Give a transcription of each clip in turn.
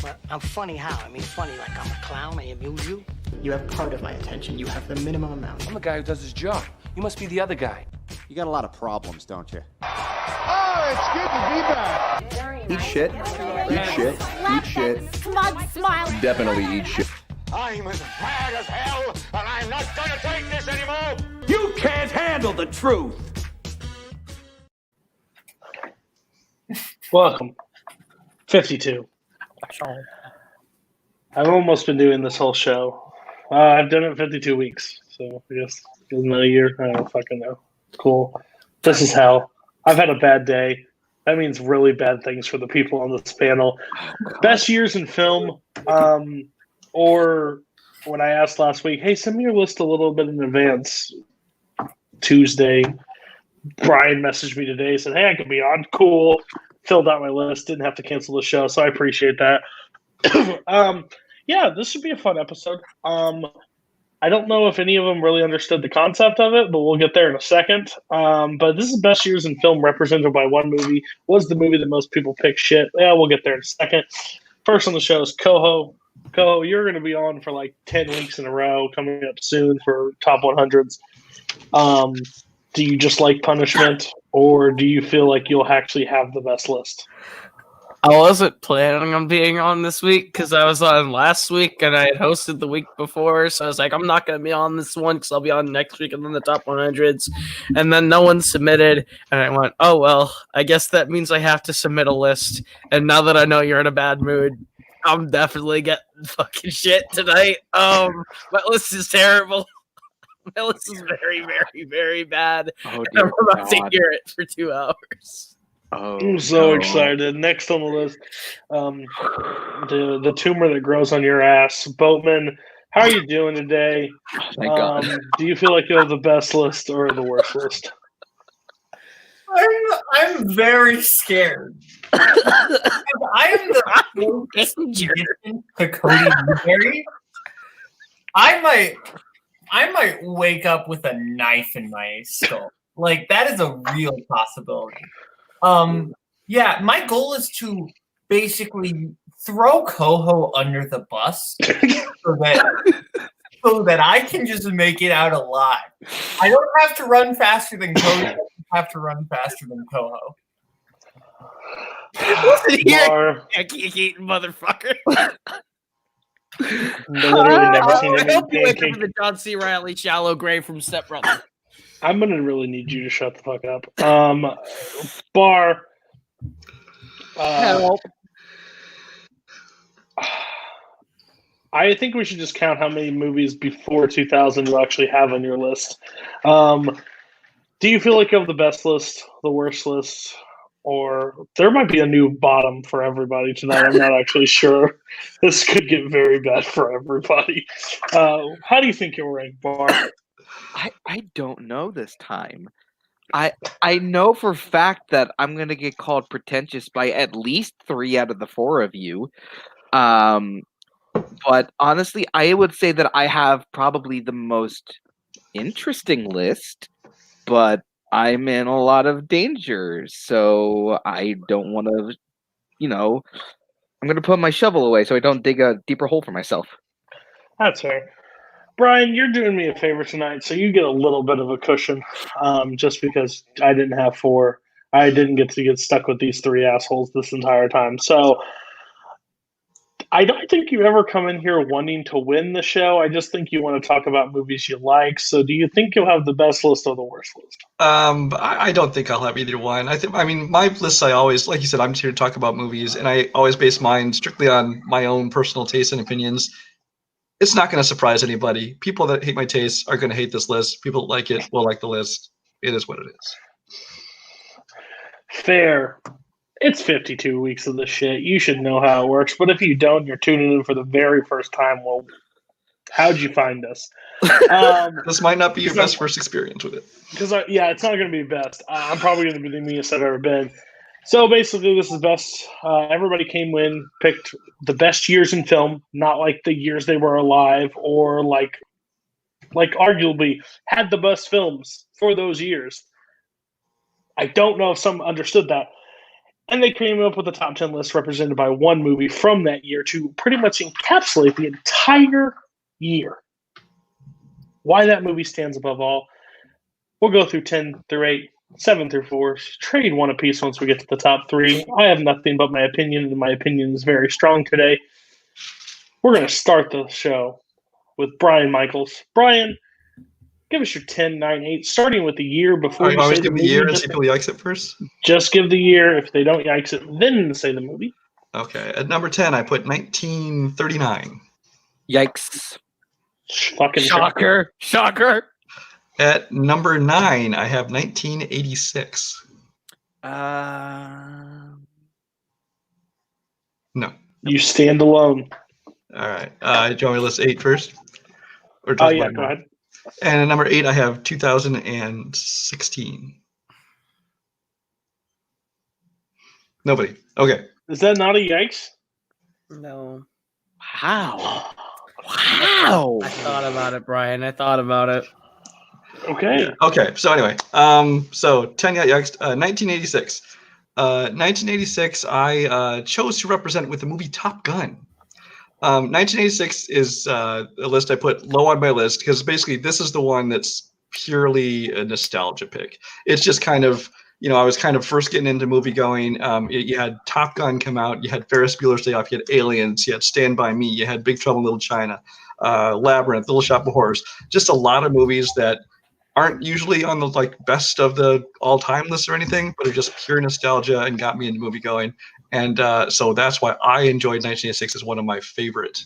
But I'm funny how? I mean, funny like I'm a clown, I amuse you. You have part of my attention. You have the minimum amount. I'm the guy who does his job. You must be the other guy. You got a lot of problems, don't you? Oh, it's good to be back. Eat shit. Eat shit. Eat shit. Smug smile. Definitely eat shit. I'm as mad as hell, and I'm not gonna take this anymore. You can't handle the truth. Welcome. 52. I've almost been doing this whole show. I've done it 52 weeks, so I guess isn't that a year? I don't fucking know. Cool. This is hell. I've had a bad day. That means really bad things for the people on this panel. Best years in film, or when I asked last week, hey, send me your list a little bit in advance. Tuesday, Brian messaged me today, said, hey, I could be on. Cool. Filled out my list. Didn't have to cancel the show, so I appreciate that. Yeah, this should be a fun episode. I don't know if any of them really understood the concept of it, but we'll get there in a second. But this is best years in film represented by one movie. Was the movie that most people pick shit? Yeah, we'll get there in a second. First on the show is Koho. Koho, you're going to be on for like 10 weeks in a row, coming up soon for top 100s. Do you just like punishment, or do you feel like you'll actually have the best list? I wasn't planning on being on this week because I was on last week and I had hosted the week before. So I was like, I'm not going to be on this one because I'll be on next week and then the top 100s. And then no one submitted. And I went, oh, well, I guess that means I have to submit a list. And now that I know you're in a bad mood, I'm definitely getting fucking shit tonight. My list is terrible. My list is very, very, very bad. Oh, and I'm about to hear it for 2 hours. Oh, I'm so excited. Next on the list, the tumor that grows on your ass. Boatman, how are you doing today? Thank God. Do you feel like you have the best list or the worst list? I'm very scared. I am the closest to Cody Newberry. I might wake up with a knife in my skull. Like, that is a real possibility. Yeah, my goal is to basically throw Koho under the bus so that I can just make it out alive. I don't have to run faster than Cody. I have to run faster than Koho. Listen here, eating motherfucker. Literally never seen I him hope you in wake up pancake. with the John C. Reilly shallow grave from Step Brother. I'm gonna really need you to shut the fuck up. Barr. Help. I think we should just count how many movies before 2000 you actually have on your list. Do you feel like you have the best list, the worst list, or there might be a new bottom for everybody tonight? I'm not actually sure. This could get very bad for everybody. How do you think you'll rank, Barr? I don't know this time. I know for a fact that I'm gonna get called pretentious by at least 3 out of the 4 of you. But honestly, I would say that I have probably the most interesting list, but I'm in a lot of danger, so I don't want to, I'm gonna put my shovel away so I don't dig a deeper hole for myself. That's fair. Brian, you're doing me a favor tonight, so you get a little bit of a cushion, just because I didn't have 4. I didn't get to get stuck with these 3 assholes this entire time. So I don't think you ever come in here wanting to win the show. I just think you want to talk about movies you like. So do you think you'll have the best list or the worst list? I don't think I'll have either one. My lists, I always, like you said, I'm here to talk about movies, and I always base mine strictly on my own personal tastes and opinions. It's not going to surprise anybody. People that hate my taste are going to hate this list. People that like it will like the list. It is what it is. Fair. It's 52 weeks of this shit. You should know how it works. But if you don't, you're tuning in for the very first time. Well, how'd you find us? This might not be your best first experience with it. Because, it's not going to be best. I'm probably going to be the meanest I've ever been. So basically, this is best. Everybody came in, picked the best years in film, not like the years they were alive, or like arguably had the best films for those years. I don't know if some understood that. And they came up with a top 10 list represented by one movie from that year to pretty much encapsulate the entire year. Why that movie stands above all. We'll go through 10 through 8, 7 through 4, trade one apiece once we get to the top 3. I have nothing but my opinion, and my opinion is very strong today. We're going to start the show with Brian Michaels. Brian, give us your 10, 9, 8, starting with the year before you say the movie. Year and see people yikes it first? Just give the year. If they don't yikes it, then say the movie. Okay. At number 10, I put 1939. Yikes. Fucking Shocker. At number 9, I have 1986. No. You stand alone. All right. Do you want me to list 8 first? Or Oh, yeah, go ahead. And at number 8, I have 2016. Nobody. Okay. Is that not a yikes? No. Wow. Wow. I thought about it, Brian. I thought about it. Okay. Yeah. Okay. So anyway, so 10 yikes. 1986. 1986. I chose to represent with the movie Top Gun. 1986 is a list I put low on my list because basically this is the one that's purely a nostalgia pick. It's just kind of, I was kind of first getting into movie going. You had Top Gun come out, you had Ferris Bueller's Day Off, you had Aliens, you had Stand By Me, you had Big Trouble in Little China, Labyrinth, Little Shop of Horrors. Just a lot of movies that aren't usually on the best of the all-time list or anything, but are just pure nostalgia and got me into movie going. And so that's why I enjoyed 1986 as one of my favorite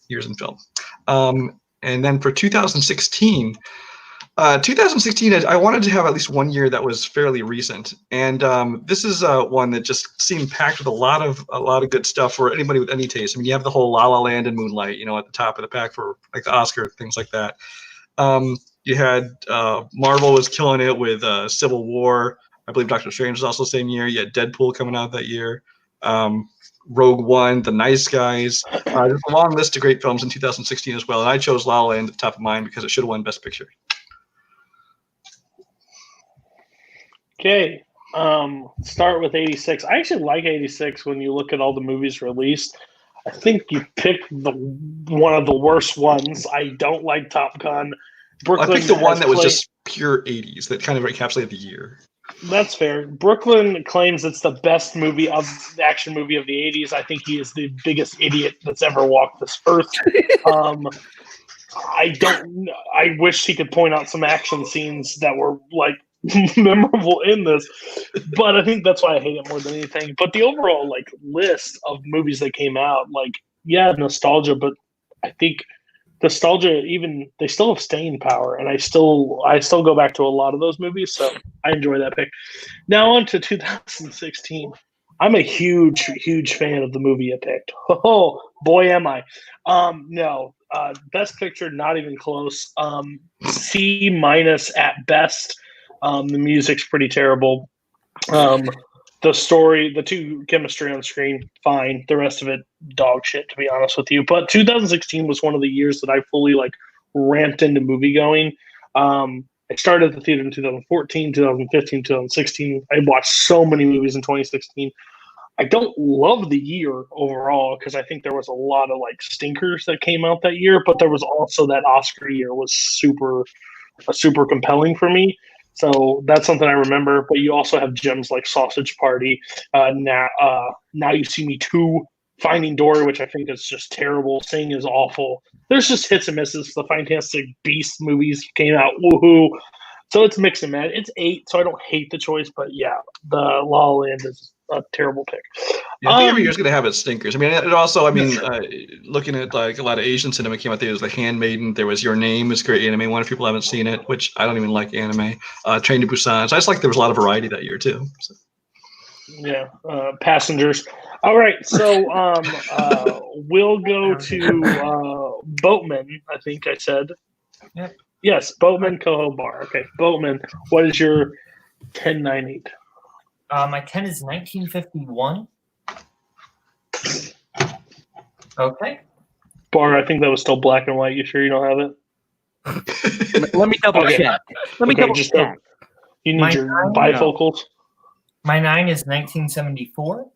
years in film. And then for 2016, I wanted to have at least one year that was fairly recent. And this is one that just seemed packed with a lot of good stuff for anybody with any taste. I mean, you have the whole La La Land and Moonlight, at the top of the pack for like the Oscar, things like that. You had Marvel was killing it with Civil War. I believe Doctor Strange was also the same year. You had Deadpool coming out that year. Rogue One, The Nice Guys. There's a long list of great films in 2016 as well. And I chose La La Land at the top of mine because it should have won Best Picture. Okay. Start with 86. I actually like 86 when you look at all the movies released. I think you picked one of the worst ones. I don't like Top Gun. I picked the one that was just pure 80s that kind of encapsulated the year. That's fair. Brooklyn claims it's the best action movie of the 80s. I think he is the biggest idiot that's ever walked this earth. I wish he could point out some action scenes that were memorable in this, but I think that's why I hate it more than anything. But the overall list of movies that came out, nostalgia, but I think nostalgia they still have staying power, and I still go back to a lot of those movies, so I enjoy that pick. Now on to 2016. I'm a huge fan of the movie you picked. Oh boy, am I. No, Best Picture, not even close. C- at best. The music's pretty terrible. The story, the two chemistry on screen, fine. The rest of it, dog shit, to be honest with you. But 2016 was one of the years that I fully ramped into movie going. I started at the theater in 2014, 2015, 2016. I watched so many movies in 2016. I don't love the year overall because I think there was a lot of stinkers that came out that year, but there was also that Oscar year was super compelling for me. So that's something I remember. But you also have gems like Sausage Party, Now You See Me 2, Finding Dory, which I think is just terrible. Sing is awful. There's just hits and misses. The Fantastic Beasts movies came out. Woohoo. So it's mixed and match. It's 8, so I don't hate the choice. But yeah, the La La Land is a terrible pick. Yeah, I think every year's going to have its stinkers. I mean, it also, looking at a lot of Asian cinema came out there. There was The Handmaiden. There was Your Name. It's a great anime one if people haven't seen it, which I don't even like anime. Train to Busan. So I just like there was a lot of variety that year too. So. Yeah, Passengers. All right, so we'll go to Boatman, I think I said. Yep. Yes, Boatman, Koho, Barr. Okay, Boatman, what is your 10-9-8? My 10 is 1951. Okay. Barr, I think that was still black and white. You sure you don't have it? Let me double check. You You need your bifocals? My 9 is 1974.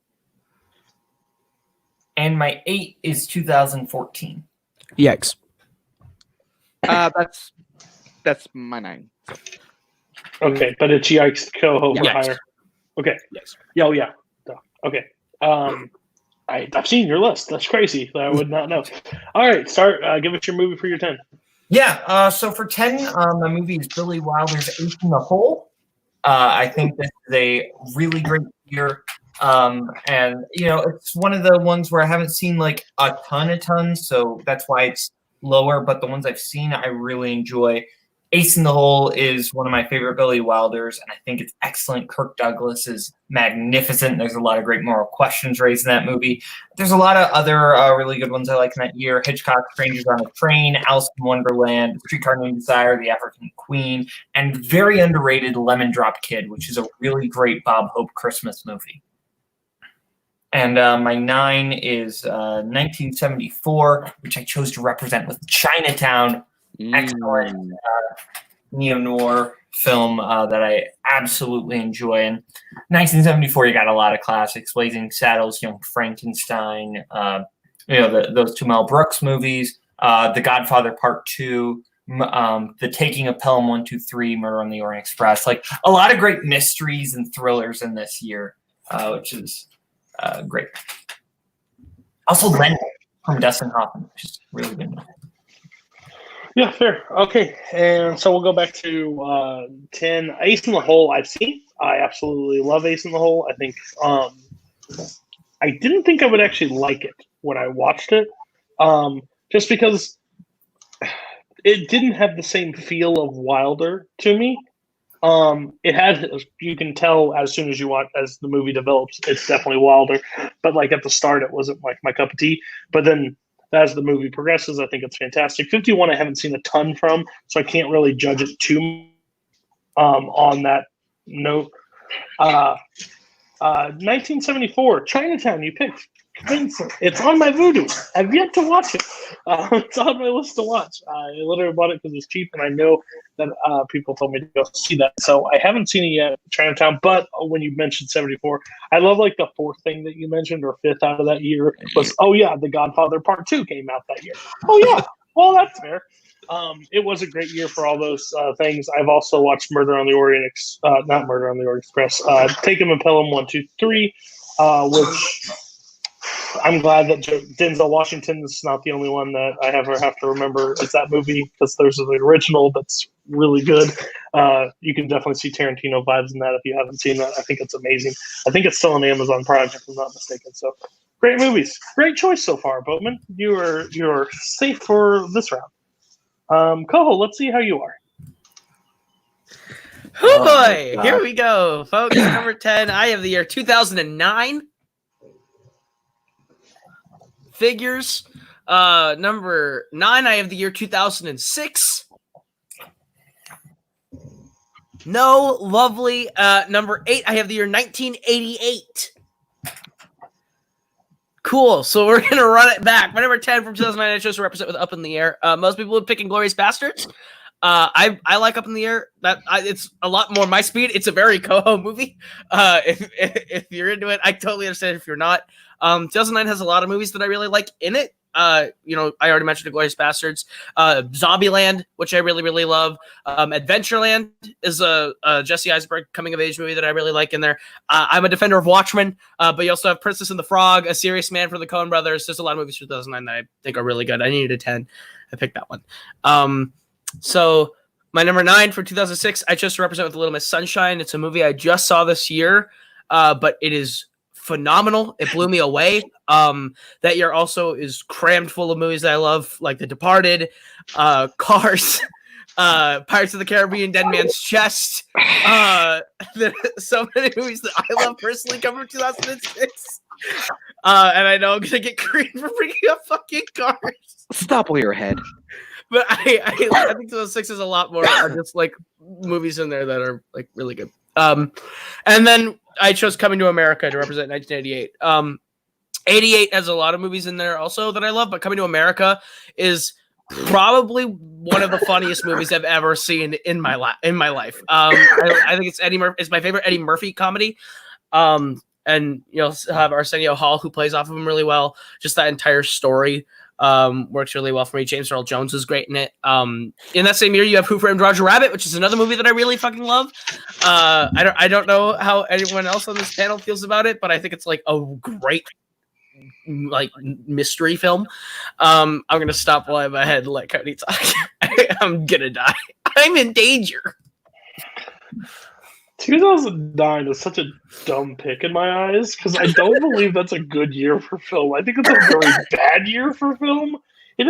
And my 8 is 2014. Yikes. That's my 9. Okay, but it's Yikes Koho for Yes. higher. Okay. Yes. Yeah, oh, yeah. Duh. Okay. I've seen your list. That's crazy. I would not know. All right, start. Give us your movie for your 10. Yeah, so for 10, my movie is Billy Wilder's Ace in the Hole. I think this is a really great year. And, you know, it's one of the ones where I haven't seen like a ton, so that's why it's lower. But the ones I've seen, I really enjoy. Ace in the Hole is one of my favorite Billy Wilders, and I think it's excellent. Kirk Douglas is magnificent. There's a lot of great moral questions raised in that movie. There's a lot of other really good ones I like in that year. Hitchcock, Strangers on a Train, Alice in Wonderland, Streetcar Named Desire, The African Queen, and very underrated Lemon Drop Kid, which is a really great Bob Hope Christmas movie. And my 9 is 1974, which I chose to represent with Chinatown. Excellent neo-noir film that I absolutely enjoy. And 1974, you got a lot of classics: Blazing Saddles, Young Frankenstein, those two Mel Brooks movies, The Godfather Part 2, The Taking of Pelham 1, 2, 3, Murder on the Orient Express. Like a lot of great mysteries and thrillers in this year, which is great. Also, Len from Dustin Hoffman, which is really good. Yeah, fair. Okay, and so we'll go back to 10. Ace in the Hole I've seen. I absolutely love Ace in the Hole. I think I didn't think I would actually like it when I watched it, just because it didn't have the same feel of Wilder to me. It had, you can tell as soon as you watch, as the movie develops, it's definitely Wilder. But like at the start, it wasn't like my cup of tea. But then as the movie progresses, I think it's fantastic. 51, I haven't seen a ton from, so I can't really judge it too much on that note. 1974, Chinatown, you picked. Vincent. It's on my Vudu. I've yet to watch it. It's on my list to watch. I literally bought it because it's cheap, and I know that people told me to go see that. So I haven't seen it yet, Chinatown. But when you mentioned 74, I love like the fourth thing that you mentioned, or fifth out of that year was, The Godfather Part 2 came out that year. Oh yeah, well that's fair. It was a great year for all those things. I've also watched Murder on the Orient not Murder on the Orient Express. Take 'Em and Pelham 1, 2, 3, which. I'm glad that Denzel Washington is not the only one that I ever have to remember is that movie, because there's an original that's really good. You can definitely see Tarantino vibes in that if you haven't seen that. I think it's amazing. I think it's still on Amazon Prime, if I'm not mistaken. So great movies. Great choice so far, Boatman. You're safe for this round. Koho, let's see how you are. Oh boy, here we go, folks. Number 10, I have the year 2009. Figures. Number 9, I have the year 2006. No, lovely. Number 8, I have the year 1988. Cool. So we're gonna run it back. My number 10 from 2009, I chose to represent with Up in the Air. Most people would pick Inglourious Bastards. I like Up in the Air. It's a lot more my speed. It's a very Koho movie. If you're into it, I totally understand if you're not. 2009 has a lot of movies that I really like in it. I already mentioned Inglourious Bastards. Zombieland, which I really, really love. Adventureland is a Jesse Eisenberg coming-of-age movie that I really like in there. I'm a defender of Watchmen, but you also have Princess and the Frog, A Serious Man from the Coen Brothers. There's a lot of movies from 2009 that I think are really good. I needed a 10. I picked that one. So my number 9 for 2006, I chose to represent with Little Miss Sunshine. It's a movie I just saw this year, but it is phenomenal. It blew me away. That year also is crammed full of movies that I love, like The Departed, Cars, Pirates of the Caribbean, Dead Man's Chest. So many movies that I love personally come from 2006. And I know I'm gonna get green for bringing up fucking Cars. Stop while you're ahead. But I think 2006 is a lot more just like movies in there that are like really good. And then I chose Coming to America to represent 1988. 88 has a lot of movies in there also that I love, but Coming to America is probably one of the funniest movies I've ever seen in my life. I think it's Eddie Murphy. It's my favorite Eddie Murphy comedy. And you'll have Arsenio Hall, who plays off of him really well. Just that entire story works really well for me. James Earl Jones is great in it. In that same year, you have Who Framed Roger Rabbit, which is another movie that I really fucking love. I don't know how anyone else on this panel feels about it, but I think it's like a great like mystery film. I'm gonna stop while I'm ahead and let Cody talk. I'm gonna die. I'm in danger. 2009 is such a dumb pick in my eyes because I don't believe that's a good year for film. I think it's a very bad year for film. It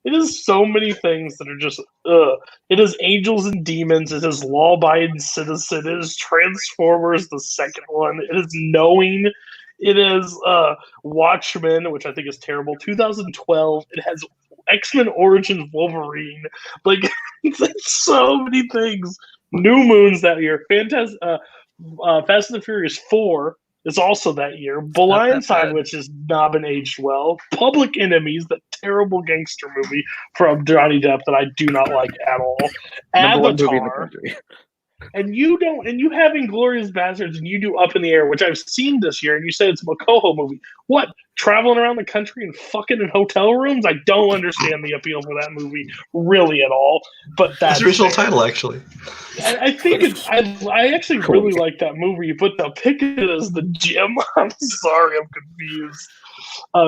is so many things that are just It is Angels and Demons. It is Law Abiding Citizen. It is Transformers, the second one. It is Knowing. It is Watchmen, which I think is terrible. 2012. It has X-Men Origins Wolverine. Like, it's so many things. New Moons that year. Fast and the Furious 4 is also that year. Blindside, which has not been aged well. Public Enemies, that terrible gangster movie from Johnny Depp that I do not like at all. Avatar. And you have Inglourious Basterds, and you do Up in the Air, which I've seen this year, and you said it's a Koho movie. What? Traveling around the country and fucking in hotel rooms? I don't understand the appeal for that movie really at all. But that's the original title, actually. I think I actually really like that movie, but the pick it as the gym. I'm sorry, I'm confused.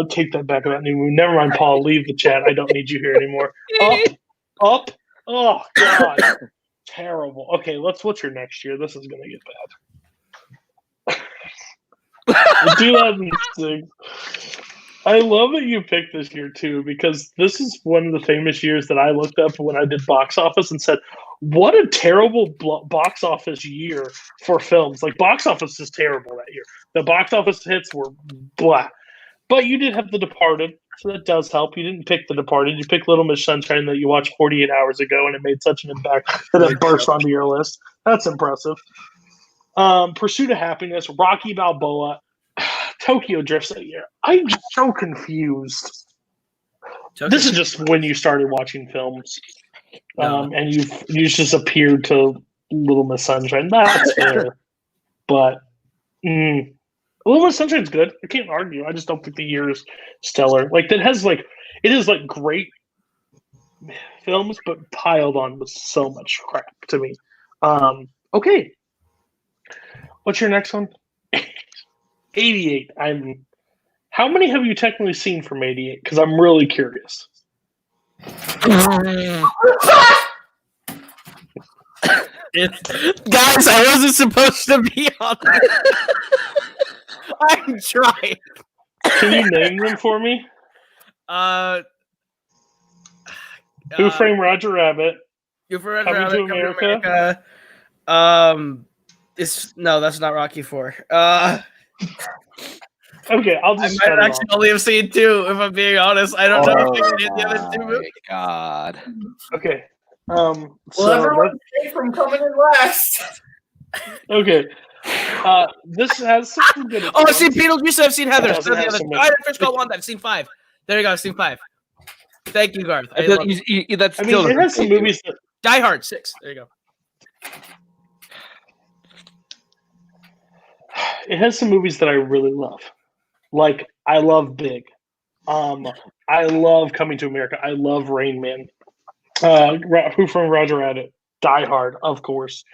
Take that back about New Moon. Never mind, Paul. Leave the chat. I don't need you here anymore. Up. Oh God. Terrible. Okay, what's your next year? This is gonna get bad. 2006. I love that you picked this year too, because this is one of the famous years that I looked up when I did box office and said, what a terrible box office year for films. Like, box office is terrible that year. The box office hits were blah. But you did have The Departed, so that does help. You didn't pick The Departed. You picked Little Miss Sunshine that you watched 48 hours ago, and it made such an impact that it burst onto your list. That's impressive. Pursuit of Happiness, Rocky Balboa, Tokyo Drift that year. I'm just so confused. This is just when you started watching films, and you just appeared to Little Miss Sunshine. That's fair, but Little Miss Sunshine's good. I can't argue. I just don't think the year is stellar. Like, it is like great films, but piled on with so much crap to me. Okay, what's your next one? 88. How many have you technically seen from 88? Because I'm really curious. Guys, I wasn't supposed to be on that. I'm trying. Can you name them for me? Who Framed Roger Rabbit? Who Framed Coming Roger to Rabbit? America? No, that's not Rocky 4. Okay, I'll just. I might actually only have seen 2, if I'm being honest. I don't know if I did the other 2 movies. God. Okay. Well, everyone stay from coming in last. Okay. This has some good. Oh, I've seen Beetlejuice. I've seen Heather. I Fish Call One. I've seen 5. There you go. I've seen 5. Thank you, Garth. That's it has some movies. Die Hard 6. There you go. It has some movies that I really love. Like, I love Big. I love Coming to America. I love Rain Man. Who Framed Roger Rabbit? Die Hard, of course.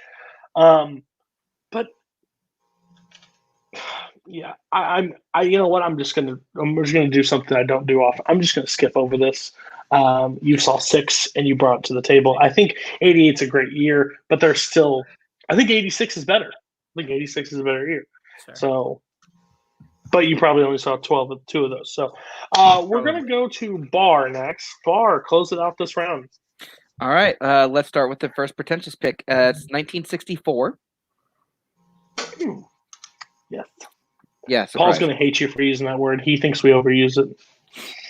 But yeah, you know what? I'm just gonna do something I don't do often. I'm just gonna skip over this. You saw 6 and you brought it to the table. I think 88's a great year, but there's still. I think 86 is better. I think 86 is a better year. Sure. So, but you probably only saw 2 of those. So, we're gonna go to Barr next. Barr, close it out this round. All right, let's start with the first pretentious pick. It's 1964. Yes. Yeah. Paul's going to hate you for using that word. He thinks we overuse it.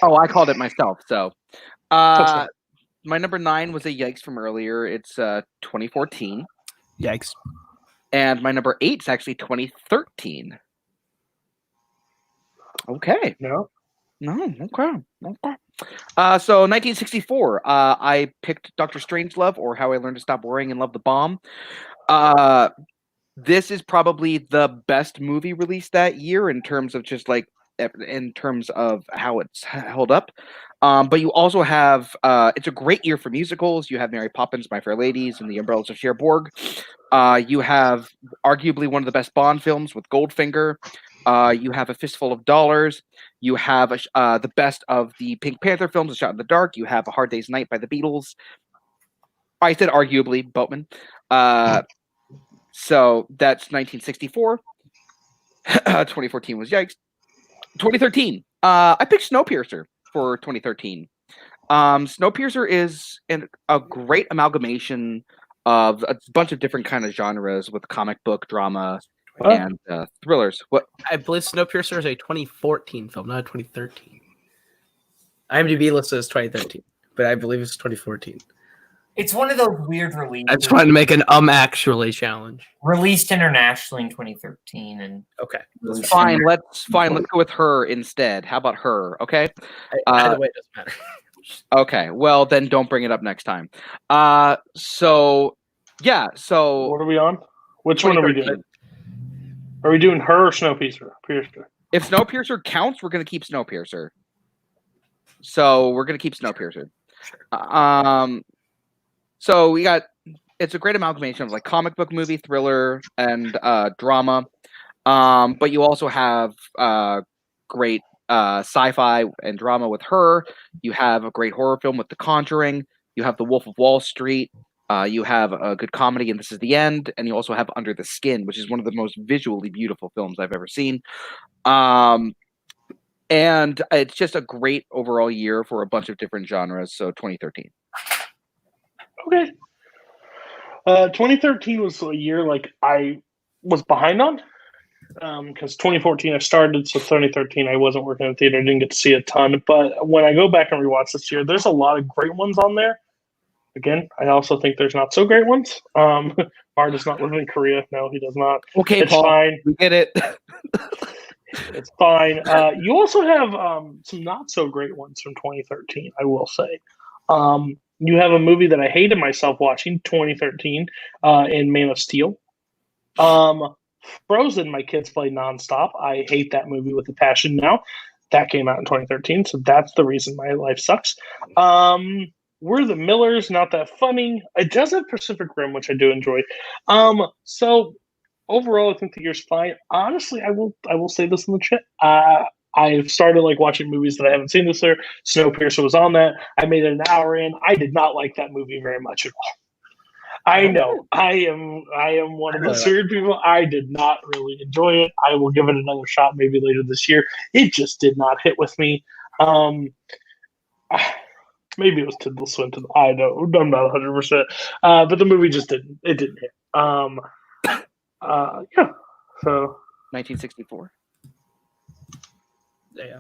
Oh, I called it myself. So, my number 9 was a yikes from earlier. It's 2014. Yikes. And my number 8 is actually 2013. Okay. No. Okay. So 1964, I picked Dr. Strangelove, or How I Learned to Stop Worrying and Love the Bomb. this is probably the best movie released that year in terms of just like in terms of how it's held up. But you also have it's a great year for musicals. You have Mary Poppins, My Fair Ladies, and The Umbrellas of Cherbourg. You have arguably one of the best Bond films with Goldfinger. You have A Fistful of Dollars. You have the best of the Pink Panther films, A Shot in the Dark. You have A Hard Day's Night by the Beatles. I said arguably Boatman. So that's 1964. 2014 was yikes. 2013. I picked Snowpiercer for 2013. Snowpiercer is a great amalgamation of a bunch of different kind of genres with comic book, drama, and thrillers. What I believe Snowpiercer is a 2014 film, not a 2013. IMDb lists it as 2013, but I believe it's 2014. It's one of those weird releases. I just wanted to make an actually challenge. Released internationally in 2013, and okay, fine. Let's go with Her instead. How about Her? Okay. Either way, it doesn't matter. Okay. Well, then don't bring it up next time. So yeah. So what are we on? Which one are we doing? Are we doing Her or Snowpiercer? If Snowpiercer counts, we're gonna keep Snowpiercer. So we're gonna keep Snowpiercer. So we got, it's a great amalgamation of like comic book movie, thriller, and drama. But you also have great sci-fi and drama with Her. You have a great horror film with The Conjuring. You have The Wolf of Wall Street. You have a good comedy, and This Is the End. And you also have Under the Skin, which is one of the most visually beautiful films I've ever seen. And it's just a great overall year for a bunch of different genres. So 2013. Okay. 2013 was a year like I was behind on because 2014 I started, so 2013 I wasn't working in the theater, didn't get to see a ton. But when I go back and rewatch this year, there's a lot of great ones on there. Again, I also think there's not so great ones. Barr does not live in Korea. No, he does not. Okay, it's Paul, fine. We get it. It's fine. You also have some not so great ones from 2013, I will say. You have a movie that I hated myself watching, 2013, in Man of Steel. Frozen, my kids play nonstop. I hate that movie with a passion now. That came out in 2013, so that's the reason my life sucks. We're the Millers, not that funny. It does have Pacific Rim, which I do enjoy. So overall, I think the year's fine. Honestly, I will say this in the chat. I've started like watching movies that I haven't seen this year. Snowpiercer was on that. I made it an hour in. I did not like that movie very much at all. I know I am one of those weird people. I did not really enjoy it. I will give it another shot maybe later this year. It just did not hit with me. Maybe it was Tilda Swinton. I know I'm not 100%. But the movie just didn't. It didn't hit. Yeah. So 1964. Yeah.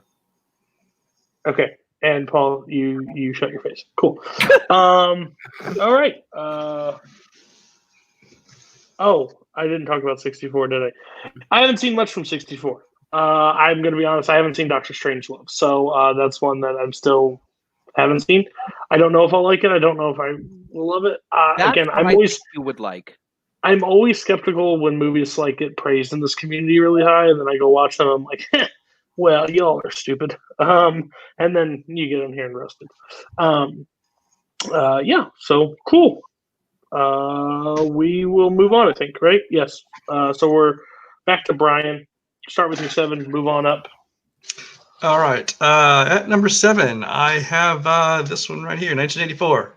Okay. And Paul, you shut your face. Cool. All right. Oh, I didn't talk about 64, did I? I haven't seen much from 64. I'm going to be honest. I haven't seen Doctor Strangelove, so that's one that I'm still haven't seen. I don't know if I'll like it. I don't know if I will love it. Again, I'm always you would like. I'm always skeptical when movies like get praised in this community really high, and then I go watch them. I'm like, well, y'all are stupid. And then you get them here and roasted. Yeah, so cool. We will move on, I think, right? Yes. So we're back to Brian. Start with your 7, move on up. All right. At number 7, I have this one right here, 1984.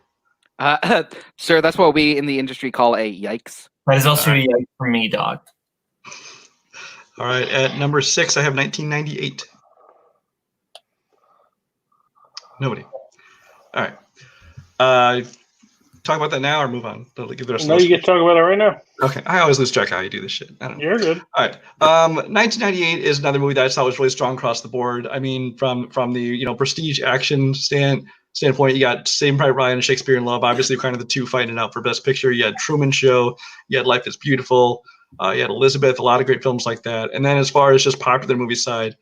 Sir, that's what we in the industry call a yikes. That is also a yikes for me, dog. All right. At number 6, I have 1998. Nobody. All right. Talk about that now or move on? Give the rest no, you get to talk about it right now. Okay. I always lose track of how you do this shit. I don't know. You're good. All right. 1998 is another movie that I thought was really strong across the board. I mean, from the prestige action standpoint, you got Saving Private Ryan and Shakespeare in Love, obviously kind of the two fighting it out for Best Picture. You had Truman Show. You had Life is Beautiful. You had Elizabeth, a lot of great films like that. And then as far as just popular movie side,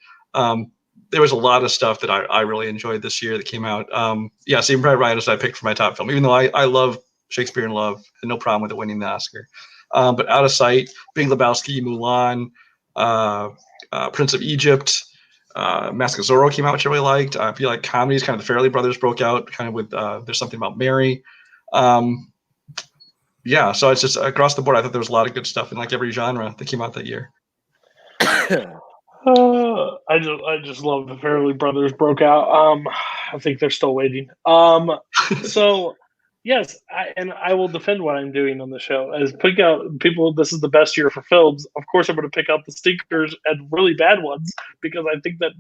there was a lot of stuff that I really enjoyed this year that came out. Saving Private Ryan is what I picked for my top film. Even though I love Shakespeare in Love. Had no problem with it winning the Oscar. But Out of Sight, Big Lebowski, Mulan, Prince of Egypt, Mask of Zorro came out, which I really liked. I feel like comedies, kind of the Farrelly Brothers broke out, kind of with There's Something About Mary. Yeah, so it's just across the board. I thought there was a lot of good stuff in like every genre that came out that year. I just love the Farrelly Brothers broke out. I think they're still waiting. So yes, I will defend what I'm doing on the show as pick out people. This is the best year for films. Of course, I'm going to pick out the stinkers and really bad ones because I think that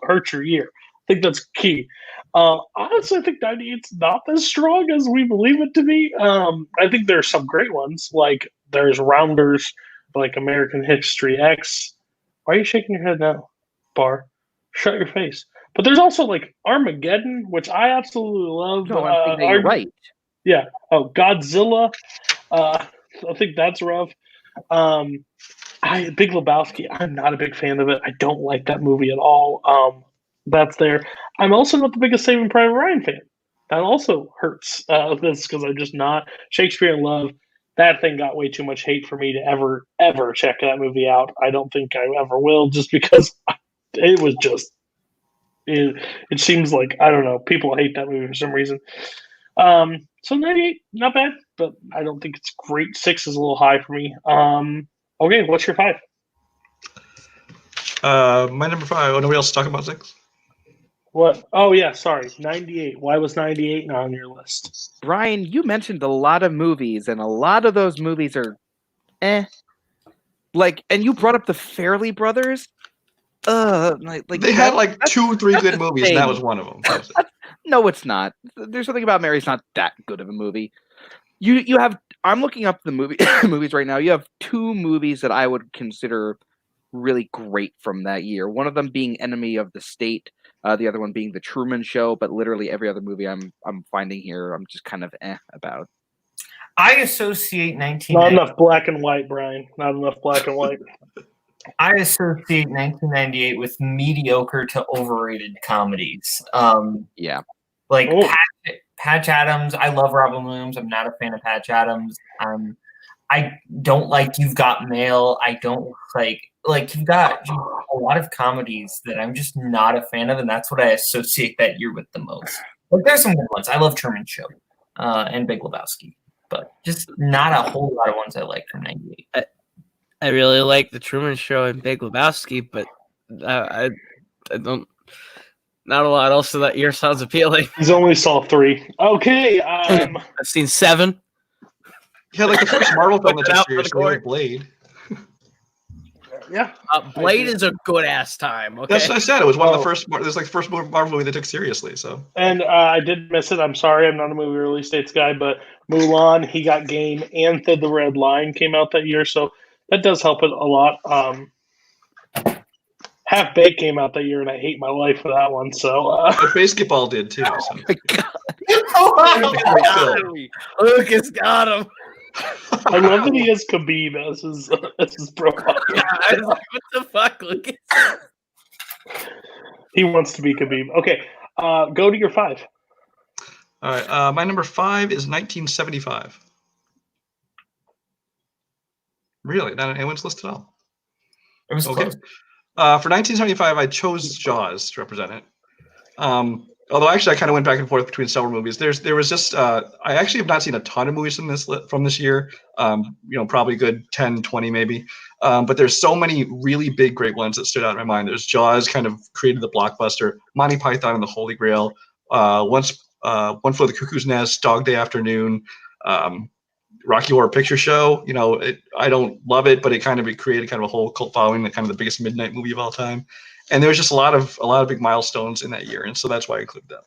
hurts your year. I think that's key. Honestly, I think 98's not as strong as we believe it to be. I think there's some great ones, like there's Rounders, like American History X. Why are you shaking your head now, Barr? Shut your face. But there's also like Armageddon, which I absolutely love. No, I'm thinking you're right. Yeah. Oh, Godzilla. I think that's rough. Big Lebowski. I'm not a big fan of it. I don't like that movie at all. That's there. I'm also not the biggest Saving Private Ryan fan. That also hurts. This because I'm just not. Shakespeare in Love. That thing got way too much hate for me to ever check that movie out. I don't think I ever will, just because it was just. It seems like, I don't know, people hate that movie for some reason. So 98, not bad, but I don't think it's great. 6 is a little high for me. Okay, what's your 5? My number 5. Oh, nobody else is talking about 6? What? Oh, yeah, sorry. 98. Why was 98 not on your list? Brian, you mentioned a lot of movies, and a lot of those movies are Like, and you brought up the Farrelly Brothers. Like they had like 2 or 3 good movies, and that was one of them. No, it's not. There's something about Mary's not that good of a movie. You have. I'm looking up the movies right now. You have 2 movies that I would consider really great from that year. One of them being Enemy of the State. The other one being The Truman Show. But literally every other movie I'm finding here, I'm just kind of about. I associate 19. Not enough black and white, Brian. Not enough black and white. I associate 1998 with mediocre to overrated comedies. Yeah. Like Patch Adams. I love Robin Williams. I'm not a fan of Patch Adams. I don't like You've Got Mail. I don't like you've got a lot of comedies that I'm just not a fan of, and that's what I associate that year with the most. But there's some good ones. I love Truman Show and Big Lebowski, but just not a whole lot of ones I like from 98. I really like The Truman Show and Big Lebowski, but I don't. Not a lot else of that year sounds appealing. He's only saw 3. Okay. I've seen 7. Yeah, like the first Marvel film that's seriously like Blade. Yeah. Blade is a good ass time. Okay. That's what I said. It was one of the first. It was like the first Marvel movie they took seriously. So. And I did miss it. I'm sorry. I'm not a movie release dates guy, but Mulan, He Got Game, and The Red Line came out that year, so that does help it a lot. Half Baked came out that year, and I hate my life for that one. So Basketball did too. So. Lucas got him. I love that he has Khabib as his profile. Yeah, I was like, what the fuck, Lucas? He wants to be Khabib. Okay, go to your 5. All right, my number 5 is 1975. Really, not on anyone's list at all. It was okay. Close. For 1975, I chose Jaws to represent it. Although actually, I kind of went back and forth between several movies. There was just I actually have not seen a ton of movies from this year. Probably a good 10, 20 maybe. But there's so many really big, great ones that stood out in my mind. There's Jaws, kind of created the blockbuster. Monty Python and the Holy Grail. One Flew the Cuckoo's Nest, Dog Day Afternoon, Rocky Horror Picture Show. I don't love it, but it created kind of a whole cult following, kind of the biggest midnight movie of all time. And there was just a lot of big milestones in that year, and so that's why I included that.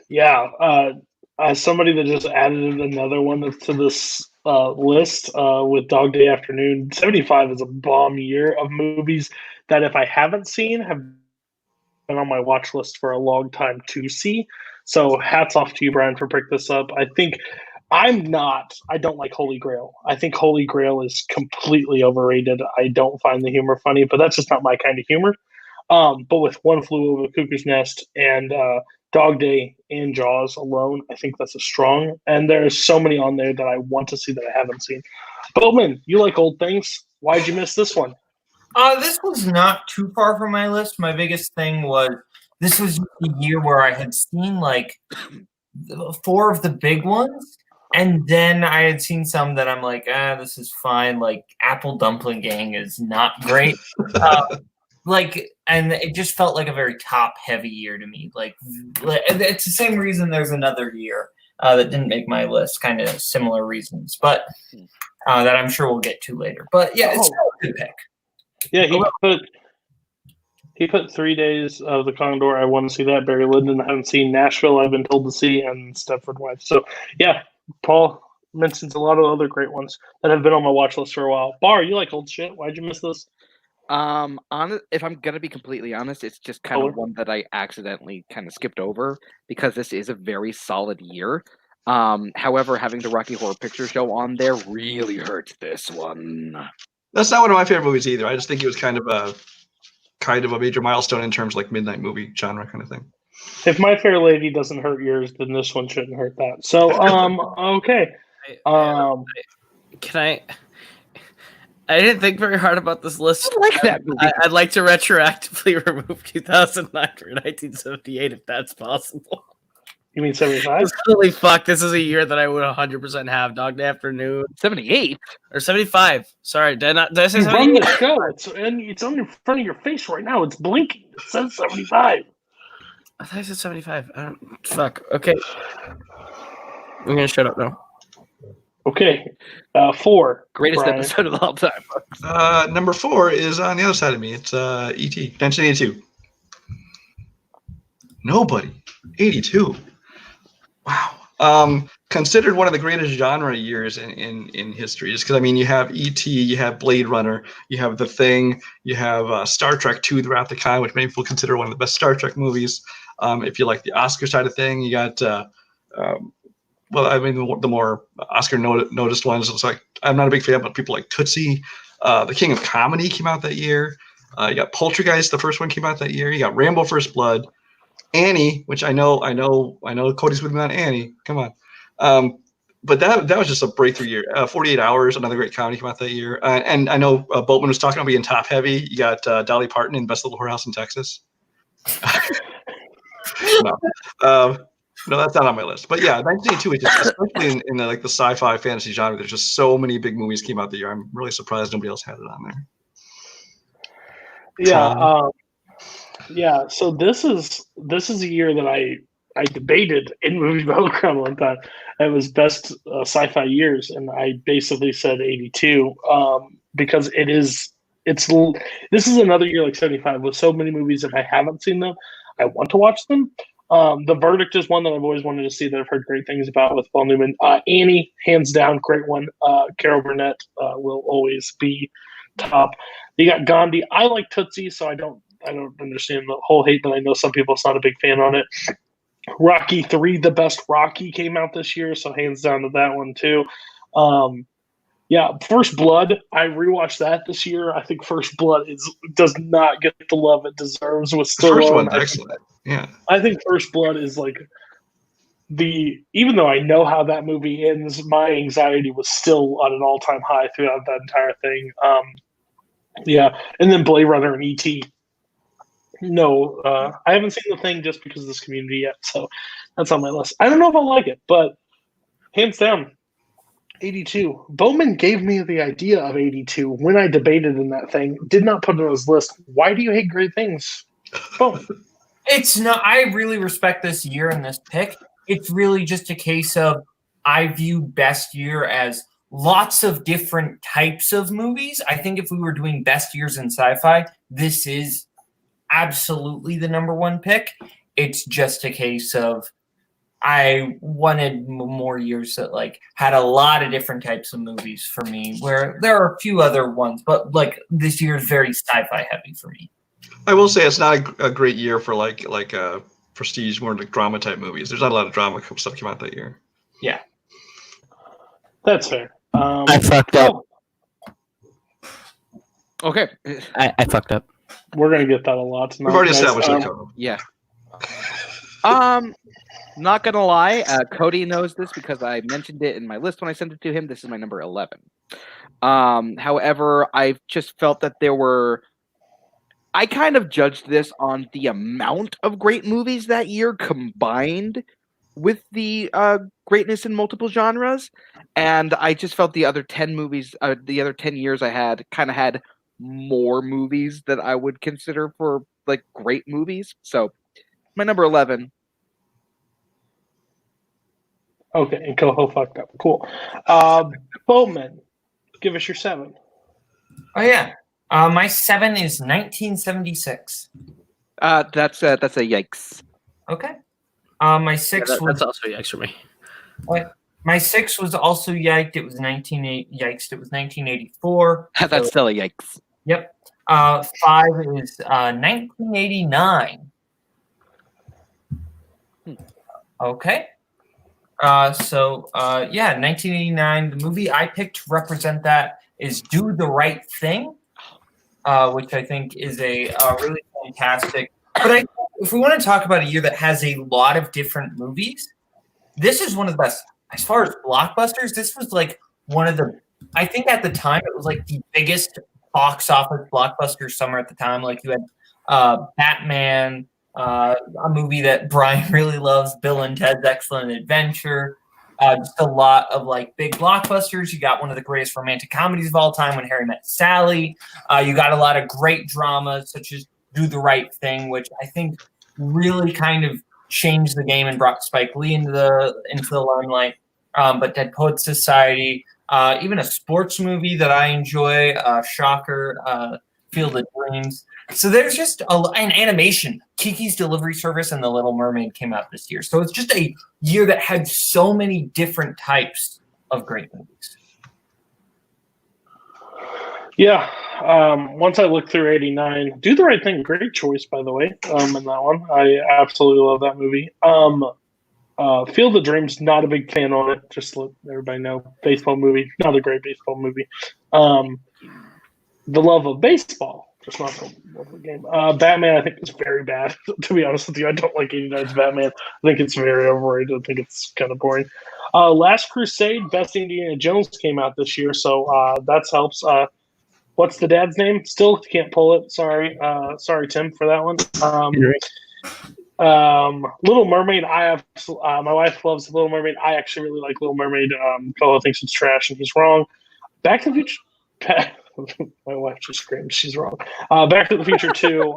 Yeah, as somebody that just added another one to this list with Dog Day Afternoon, 75 is a bomb year of movies that if I haven't seen, have been on my watch list for a long time to see. So hats off to you, Brian, for picking this up. I don't like Holy Grail. I think Holy Grail is completely overrated. I don't find the humor funny, but that's just not my kind of humor. But with One Flew Over the Cuckoo's Nest and Dog Day and Jaws alone, I think that's a strong. And there's so many on there that I want to see that I haven't seen. Boatman, you like old things. Why'd you miss this one? This was not too far from my list. My biggest thing was this was the year where I had seen like 4 of the big ones, and then I had seen some that I'm like, this is fine. Like Apple Dumpling Gang is not great. And it just felt like a very top-heavy year to me. Like it's the same reason there's another year that didn't make my list, kind of similar reasons, but that I'm sure we'll get to later. But yeah, it's still a good pick. Yeah, he put 3 Days of the Condor. I want to see that. Barry Lyndon, I haven't seen. Nashville, I've been told to see, and Stepford Wives. So yeah, Paul mentions a lot of other great ones that have been on my watch list for a while. Barr, you like old shit? Why'd you miss this? If I'm gonna be completely honest, it's just kind of one that I accidentally kind of skipped over because this is a very solid year. However, having the Rocky Horror Picture Show on there really hurts this one. That's not one of my favorite movies either. I just think it was kind of a major milestone in terms of like midnight movie genre kind of thing. If My Fair Lady doesn't hurt yours, then this one shouldn't hurt that. So, okay. I didn't think very hard about this list. I like that movie. I'd like to retroactively remove 2009 for 1978 if that's possible. You mean 75? Holy fuck, this is a year that I would 100% have. Dog Day Afternoon. 78? Or 75. Sorry, did I say You run 78? the show. It's on your front of your face right now. It's blinking. It says 75. I thought I said 75. Fuck. Okay. I'm going to shut up now. Okay. 4. Greatest Brian. episode of all time. Number 4 is on the other side of me. It's E.T. 1982. Nobody. 82. Wow. Considered one of the greatest genre years in history, just because I mean you have E.T., you have Blade Runner, you have The Thing, you have Star Trek II: The Wrath of Khan, which many people consider one of the best Star Trek movies. If you like the Oscar side of thing, you got the more Oscar noticed ones. It's like I'm not a big fan, but people like Tootsie. The King of Comedy came out that year. You got Poltergeist, the first one came out that year. You got Rambo: First Blood. Annie, which I know Cody's with me on Annie. Come on. But that was just a breakthrough year. 48 Hours, another great comedy came out that year. And I know Boatman was talking about being top heavy. You got Dolly Parton in Best Little Whorehouse in Texas. No, that's not on my list. But yeah, 1982 is just, especially in the sci-fi fantasy genre, there's just so many big movies came out that year. I'm really surprised nobody else had it on there. Yeah. Yeah, so this is a year that I debated in Movie Battleground one time. It was best sci-fi years, and I basically said 82 because this is another year like 75 with so many movies that I haven't seen them. I want to watch them. The Verdict is one that I've always wanted to see that I've heard great things about with Paul Newman. Annie, hands down, great one. Carol Burnett will always be top. You got Gandhi. I like Tootsie, so I don't understand the whole hate, but I know some people are not a big fan on it. Rocky 3, the best Rocky, came out this year, so hands down to that one too. Yeah, First Blood, I rewatched that this year. I think First Blood does not get the love it deserves. With The first one's excellent. Yeah, I think First Blood is like even though I know how that movie ends, my anxiety was still on an all-time high throughout that entire thing. Yeah, and then Blade Runner and E.T. No, I haven't seen The Thing just because of this community yet, so that's on my list. I don't know if I'll like it, but hands down, 82. Bowman gave me the idea of 82 when I debated in that thing. Did not put it on his list. Why do you hate great things? Bowman. It's not. I really respect this year and this pick. It's really just a case of I view best year as lots of different types of movies. I think if we were doing best years in sci-fi, this is absolutely the number one pick. It's just a case of I wanted more years that like had a lot of different types of movies for me, where there are a few other ones, but like this year is very sci-fi heavy for me. I will say it's not a great year for like prestige, more like drama type movies. There's not a lot of drama stuff came out that year. Yeah, that's fair. I fucked up. Okay, I fucked up. We're gonna get that a lot tonight. We've already established that. Yeah. Not gonna lie, Cody knows this because I mentioned it in my list when I sent it to him. This is my number 11. However, I've just felt that I kind of judged this on the amount of great movies that year combined with the greatness in multiple genres, and I just felt the other 10 movies, the other 10 years I had, kind of had more movies that I would consider for like great movies. So, my number 11. Okay, and Koho fucked up. Cool. Boatman, give us your 7. Oh yeah, my 7 is 1976. That's a yikes. Okay. My 6 that's was also yikes for me. my 6 was also yiked. It was 1984. That's still a yikes. Yep. 5 is 1989. Okay. So 1989. The movie I picked to represent that is Do the Right Thing, which I think is a really fantastic. But if we want to talk about a year that has a lot of different movies, this is one of the best. As far as blockbusters, this was like one of the. I think at the time it was like the biggest box office blockbuster summer at the time. Like you had Batman. A movie that Brian really loves, Bill and Ted's Excellent Adventure. Just a lot of like big blockbusters. You got one of the greatest romantic comedies of all time, When Harry Met Sally. You got a lot of great dramas such as Do the Right Thing, which I think really kind of changed the game and brought Spike Lee into the limelight. But Dead Poets Society, even a sports movie that I enjoy, Shocker, Field of Dreams. So there's just an animation. Kiki's Delivery Service and The Little Mermaid came out this year. So it's just a year that had so many different types of great movies. Yeah. Once I looked through 89, Do the Right Thing, great choice, by the way, in that one. I absolutely love that movie. Field of Dreams, not a big fan on it. Just let everybody know. Baseball movie, not a great baseball movie. The Love of Baseball, just not the love of the game. Batman, I think, is very bad, to be honest with you. I don't like 89's Batman. I think it's very overrated. I think it's kind of boring. Last Crusade, Best Indiana Jones came out this year, so that helps. What's the dad's name? Still can't pull it. Sorry, Tim, for that one. Little Mermaid. My wife loves Little Mermaid. I actually really like Little Mermaid. Koho thinks it's trash, and he's wrong. Back to the Future. My wife just screamed. She's wrong. Back to the Future 2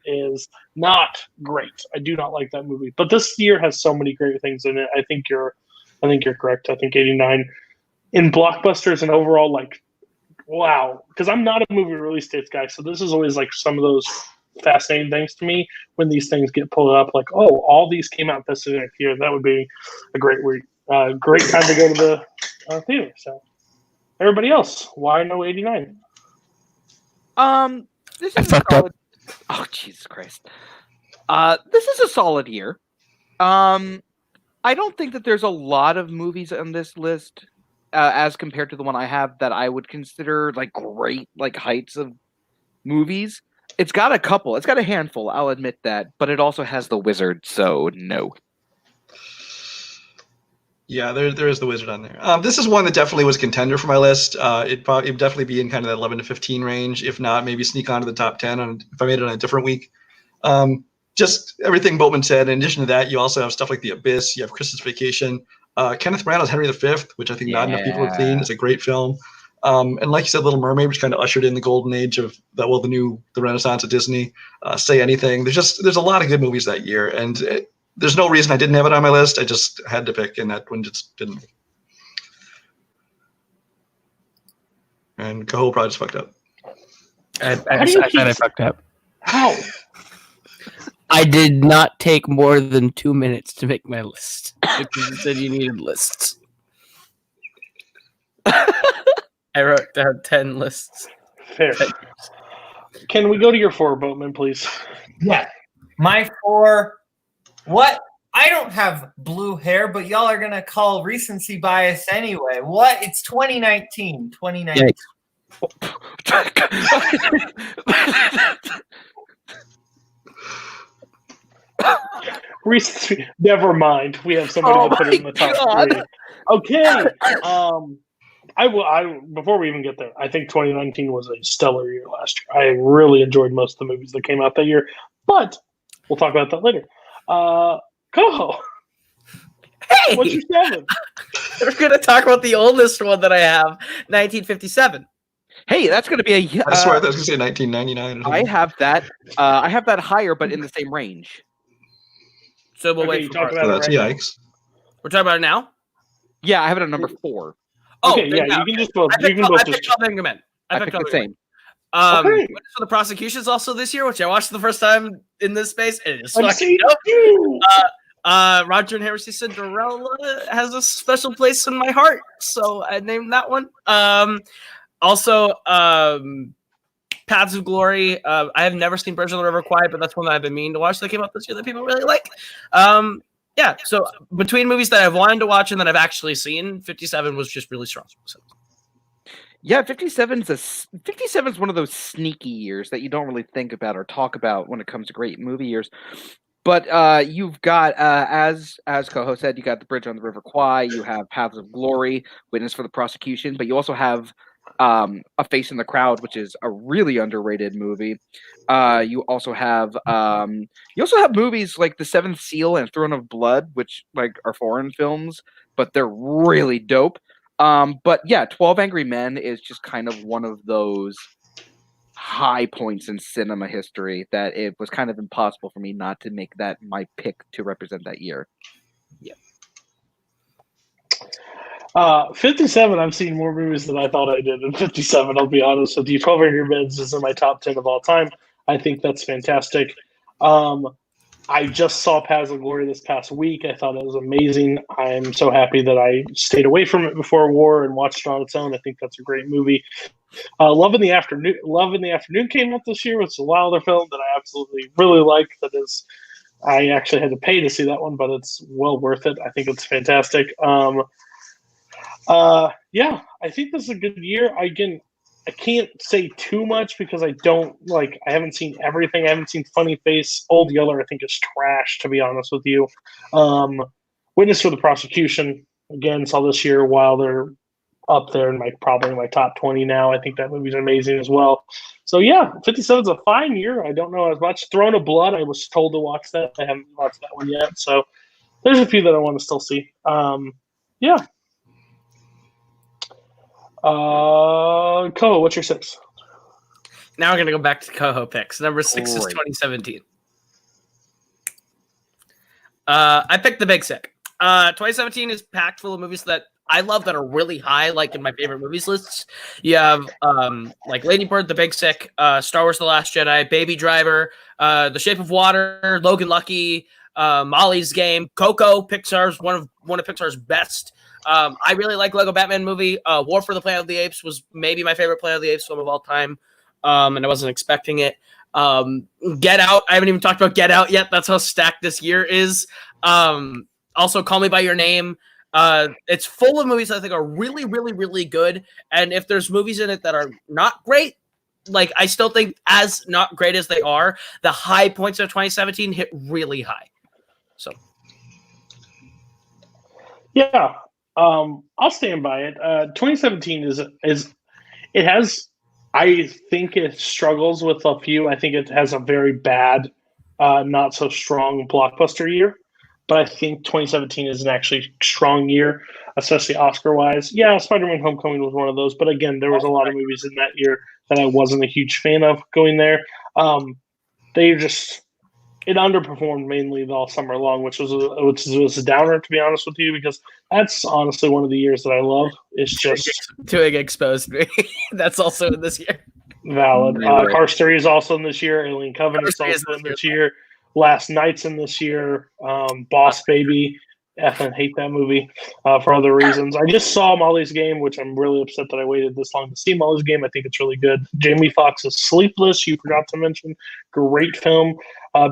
is not great. I do not like that movie. But this year has so many great things in it. I think you're correct. I think 89 in blockbusters and overall, like, wow. Because I'm not a movie release dates guy, so this is always like some of those fascinating things to me when these things get pulled up. Like, oh, all these came out this year. That would be a great week. Great time to go to the theater. So. Everybody else, why no 89? This is a solid. Oh, Jesus Christ! This is a solid year. I don't think that there's a lot of movies on this list as compared to the one I have that I would consider like great, like heights of movies. It's got a couple. It's got a handful. I'll admit that, but it also has The Wizard, so no. Yeah, there is The Wizard on there. This is one that definitely was a contender for my list. It'd definitely be in kind of that 11 to 15 range. If not, maybe sneak onto the top 10 if I made it on a different week. Just everything Boatman said. In addition to that, you also have stuff like The Abyss. You have Christmas Vacation. Kenneth Branagh's Henry V, which I think not enough people have seen. It's a great film. And like you said, Little Mermaid, which kind of ushered in the golden age of the Renaissance of Disney. Say Anything. There's a lot of good movies that year, and there's no reason I didn't have it on my list. I just had to pick, and that one just didn't. And Koho probably just fucked up. I said I fucked up. How? I did not take more than 2 minutes to make my list because you said you needed lists. I wrote down 10 lists. Fair. Can we go to your 4, Boatman, please? Yeah. My 4. What? I don't have blue hair, but y'all are going to call recency bias anyway. What? It's 2019. 2019. Never mind. We have somebody to put it in the top God. 3. Okay. I before we even get there, I think 2019 was a stellar year last year. I really enjoyed most of the movies that came out that year, but we'll talk about that later. Koho, Hey, what's your 7? we're gonna talk about the oldest one that I have, 1957. Hey, that's going to be a. I swear I was going to say 1999. Or I something. have that. I have that higher, but in the same range. So we'll Okay, wait you for talk Bart. about Oh, it that's right now. yikes. We're talking about it now. Yeah, I have it at number 4. Oh, Okay, then yeah, now, you can just both. I You picked can both 12 Angry Men. I picked the same. Okay. Witness for the Prosecution's also this year, which I watched the first time in this space, and it is I've fucking seen dope. you. Roger and Harry Cinderella has a special place in my heart, so I named that one. Also, Paths of Glory. I have never seen Bridge on the River Kwai, but that's one that I've been meaning to watch that came out this year that people really like. Yeah, so between movies that I've wanted to watch and that I've actually seen, 57 was just really strong. So. Yeah, 57's one of those sneaky years that you don't really think about or talk about when it comes to great movie years. But you've got, as Koho said, you got The Bridge on the River Kwai, you have Paths of Glory, Witness for the Prosecution, but you also have A Face in the Crowd, which is a really underrated movie. You also have movies like The Seventh Seal and Throne of Blood, which like are foreign films, but they're really dope. But yeah, 12 Angry Men is just kind of one of those high points in cinema history that it was kind of impossible for me not to make that my pick to represent that year. Yeah. 57, I've seen more movies than I thought I did in 57, I'll be honest with you. 12 Angry Men is in my top 10 of all time. I think that's fantastic. I just saw Paths of Glory this past week. I thought it was amazing. I'm so happy that I stayed away from it before war and watched it on its own. I think that's a great movie. Love in the Afternoon came out this year. It's a Wilder film that I absolutely really like. That is, I actually had to pay to see that one, but it's well worth it. I think it's fantastic. Yeah, I think this is a good year. Again, I can't say too much because I haven't seen everything. I haven't seen Funny Face. Old Yeller, I think, is trash, to be honest with you. Witness for the Prosecution, again, saw this year. Wilder up there in probably my top 20 now. I think that movie's amazing as well. So yeah, 57 is a fine year. I don't know as much. Throne of Blood, I was told to watch that. I haven't watched that one yet. So there's a few that I want to still see. Yeah. Koho, what's your 6? Now we're gonna go back to Koho picks. Number 6 is Great. 2017. I picked The Big Sick. 2017 is packed full of movies that I love that are really high, like in my favorite movies lists. You have like Lady Bird, The Big Sick, Star Wars: The Last Jedi, Baby Driver, The Shape of Water, Logan Lucky, Molly's Game, Coco. Pixar's one of Pixar's best. I really like Lego Batman movie. War for the Planet of the Apes was maybe my favorite Planet of the Apes film of all time, and I wasn't expecting it. Get Out. I haven't even talked about Get Out yet. That's how stacked this year is. Also, Call Me by Your Name. It's full of movies that I think are really, really, really good. And if there's movies in it that are not great, like I still think as not great as they are, the high points of 2017 hit really high. So, yeah, I'll stand by it. 2017 is it has. I think it struggles with a few. I think it has a very bad, not so strong blockbuster year. But I think 2017 is an actually strong year, especially Oscar-wise. Yeah, Spider-Man Homecoming was one of those. But again, there was a lot of movies in that year that I wasn't a huge fan of going there. It underperformed mainly all summer long, which was a downer, to be honest with you, because that's honestly one of the years that I love. It's just Twohig exposed me. That's also in this year. Valid. Cars 3 is also in this year. Alien Covenant is also in this year. Last Night's in this year. Boss Baby. Effing hate that movie for other reasons. I just saw Molly's Game, which I'm really upset that I waited this long to see Molly's Game. I think it's really good. Jamie Foxx's Sleepless, you forgot to mention. Great film.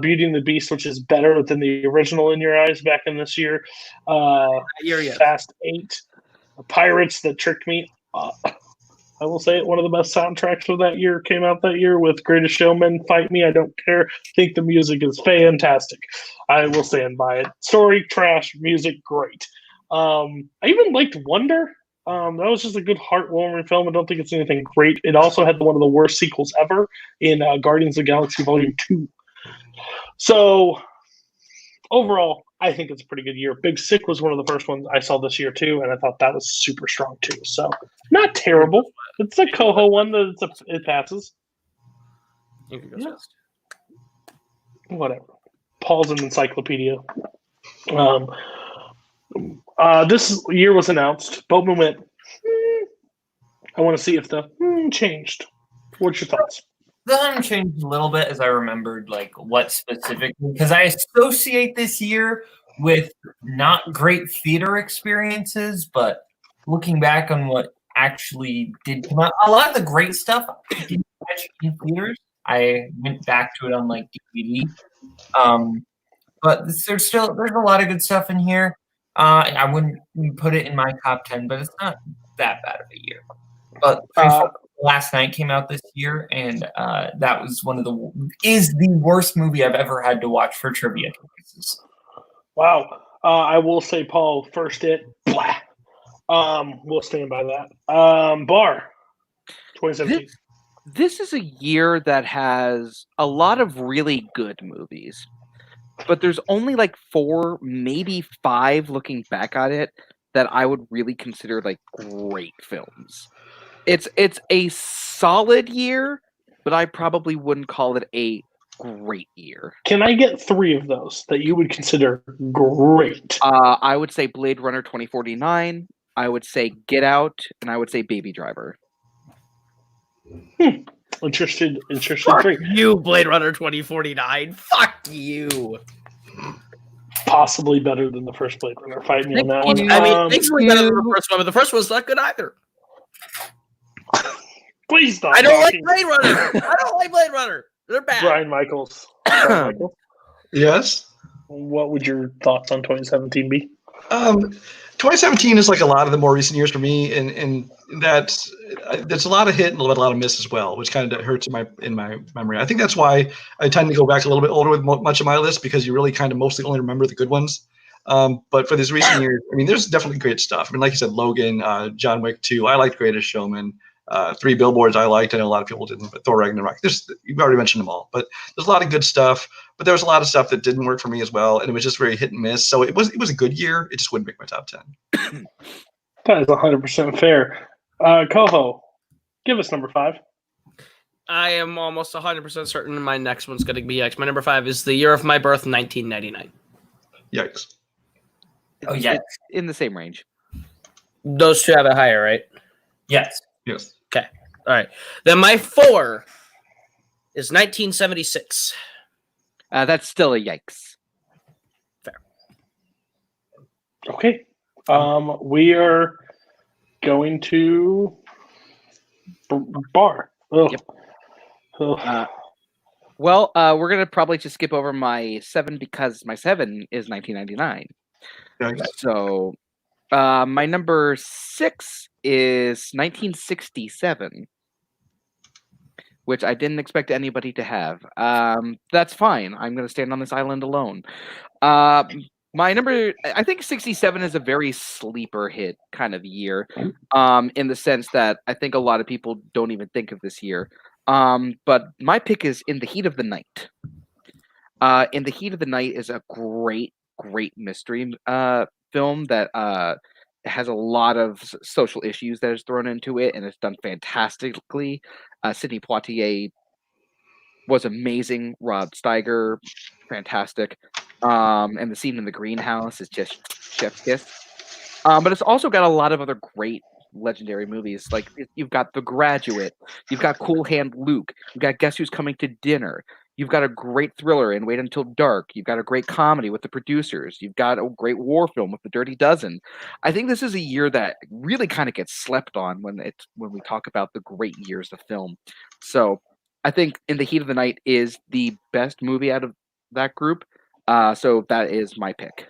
Beauty and the Beast, which is better than the original in your eyes back in this year. Fast 8. Pirates That Tricked Me. I will say it. One of the best soundtracks of that year came out that year with Greatest Showman, Fight Me, I Don't Care. I think the music is fantastic. I will stand by it. Story, trash, music, great. I even liked Wonder. That was just a good heartwarming film. I don't think it's anything great. It also had one of the worst sequels ever in Guardians of the Galaxy Volume 2. So, overall, I think it's a pretty good year. Big Sick was one of the first ones I saw this year, too, and I thought that was super strong, too. So, not terrible. It's a Koho one that it passes. You can go first. Whatever. Paul's an encyclopedia. This year was announced. Boatman went, I want to see if the changed. What's your thoughts? The changed a little bit as I remembered like what specifically, because I associate this year with not great theater experiences, but looking back on what actually did come out, a lot of the great stuff I didn't catch in theaters. I went back to it on like DVD. But there's a lot of good stuff in here. I wouldn't put it in my top 10, but it's not that bad of a year. But Last Night came out this year, and that was the worst movie I've ever had to watch for trivia purposes. Wow. I will say, Paul, first it. Blah. We'll stand by that. Barr, 2017. This is a year that has a lot of really good movies, but there's only like 4, maybe 5 looking back at it that I would really consider like great films. It's a solid year, but I probably wouldn't call it a great year. Can I get 3 of those that you would consider great? I would say Blade Runner 2049, I would say Get Out, and I would say Baby Driver. Interested. Fuck 3. you, Blade Runner 2049. Fuck you. Possibly better than the first Blade Runner. Fight me on that one. I mean, basically better than the first one, but the first one's not good either. Please stop. I don't like Blade Runner. I don't like Blade Runner. They're bad. Brian Michaels. Yes. What would your thoughts on 2017 be? 2017 is like a lot of the more recent years for me, and that's a lot of hit and a lot of miss as well, which kind of hurts in my memory. I think that's why I tend to go back a little bit older with much of my list, because you really kind of mostly only remember the good ones. But for these recent years, I mean, there's definitely great stuff. I mean, like you said, Logan, John Wick 2, I liked Greatest Showman. 3 Billboards I liked. I know a lot of people didn't, but Thor Ragnarok. You've already mentioned them all, but there's a lot of good stuff. But there was a lot of stuff that didn't work for me as well, and it was just very hit and miss. So it was a good year. It just wouldn't make my top 10. That is 100% fair. Koho, give us number 5. I am almost 100% certain my next one's going to be X. My number 5 is The Year of My Birth, 1999. Yikes. Oh, yeah. It's in the same range. Those two have it higher, right? Yes. Yes. Okay. All right. Then my 4 is 1976. That's still a yikes. Fair. Okay. We are going to Barr. Ugh. Yep. Ugh. Well, we're going to probably just skip over my 7 because my 7 is 1999. Yikes. So my number 6 is 1967, which I didn't expect anybody to have. That's fine. I'm going to stand on this island alone. My number, I think 67 is a very sleeper hit kind of year, in the sense that I think a lot of people don't even think of this year. But my pick is In the Heat of the Night. In the Heat of the Night is a great mystery film that has a lot of social issues that is thrown into it, and it's done fantastically. Sidney Poitier was amazing. Rod Steiger, fantastic. And the scene in the greenhouse is just chef's kiss. But it's also got a lot of other great legendary movies. Like you've got The Graduate, you've got Cool Hand Luke, you've got Guess Who's Coming to Dinner. You've got a great thriller in Wait Until Dark. You've got a great comedy with The Producers. You've got a great war film with The Dirty Dozen. I think this is a year that really kind of gets slept on when we talk about the great years of film. So I think In the Heat of the Night is the best movie out of that group. So that is my pick.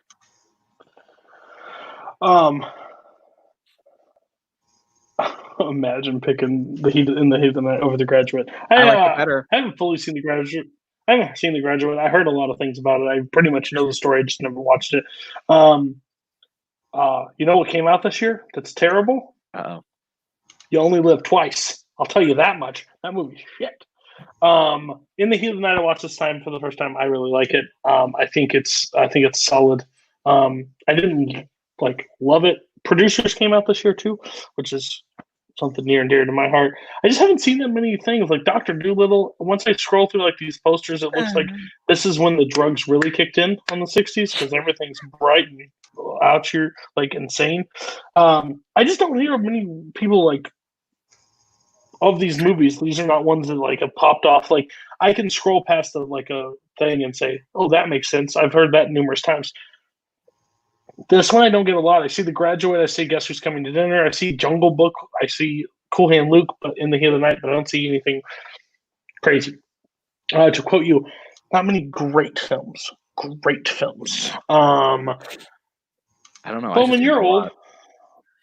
Imagine picking the Heat in the Heat of the Night over The Graduate. I like it better. I haven't fully seen The Graduate. I haven't seen The Graduate. I heard a lot of things about it. I pretty much know the story. I just never watched it. You know what came out this year that's terrible? Uh-oh. You Only Live Twice. I'll tell you that much. That movie's shit. In the Heat of the Night, I watched this time for the first time. I really like it. I think it's solid. I didn't love it. Producers came out this year too, which is something near and dear to my heart. I just haven't seen that many things like Dr. Dolittle. Once I scroll through these posters, it looks like this is when the drugs really kicked in on the 60s because everything's bright and out here insane. I just don't hear many people of these movies. These are not ones that have popped off. I can scroll past a thing and say, oh, that makes sense. I've heard that numerous times. This one I don't get a lot. I see The Graduate. I see Guess Who's Coming to Dinner. I see Jungle Book. I see Cool Hand Luke, but in the Heat of the Night. But I don't see anything crazy. To quote you, not many great films. Great films. I don't know. Well, when you're old,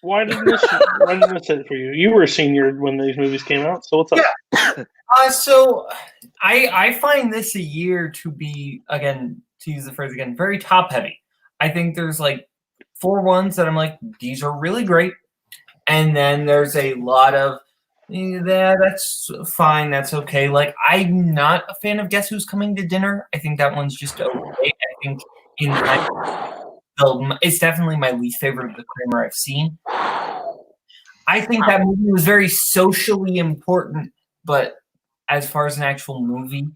why didn't this hit it for you? You were a senior when these movies came out. So what's up? Yeah. So I find this a year to be, again, to use the phrase again, very top heavy. I think there's 4 ones that I'm these are really great. And then there's a lot of, yeah, that's fine. That's okay. I'm not a fan of Guess Who's Coming to Dinner. I think that one's just okay. I think it's definitely my least favorite of the Kramer I've seen. I think that movie was very socially important, but as far as an actual movie,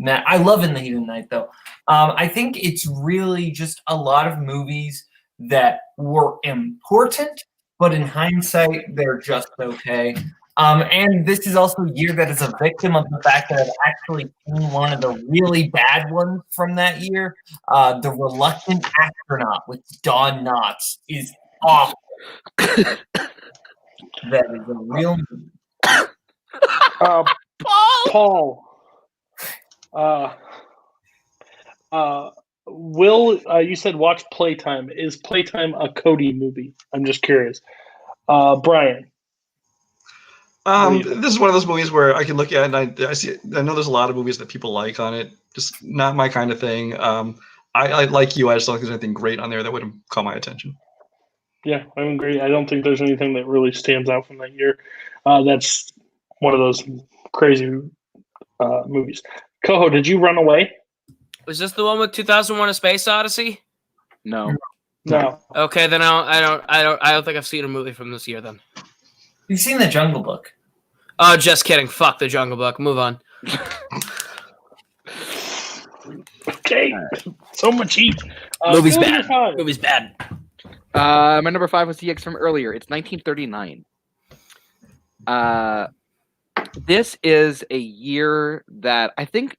I love In the Heat of the Night, though. I think it's really just a lot of movies that were important, but in hindsight, they're just okay. And this is also a year that is a victim of the fact that I've actually seen one of the really bad ones from that year. The Reluctant Astronaut with Don Knotts is awful. That is a real movie. Paul. Will, you said watch Playtime. Is Playtime a Cody movie? I'm just curious. Brian. This is one of those movies where I can look at it and I know there's a lot of movies that people like on it. Just not my kind of thing. I like you. I just don't think there's anything great on there that would have caught my attention. Yeah, I agree. I don't think there's anything that really stands out from that year. That's one of those crazy movies. Koho, did you run away? Was this the one with 2001: A Space Odyssey? No. Okay, then I don't think I've seen a movie from this year. Then you've seen The Jungle Book. Oh, just kidding. Fuck The Jungle Book. Move on. Okay, so much heat. Movie's bad. Movie's bad. My number 5 was DX from earlier. It's 1939. This is a year that I think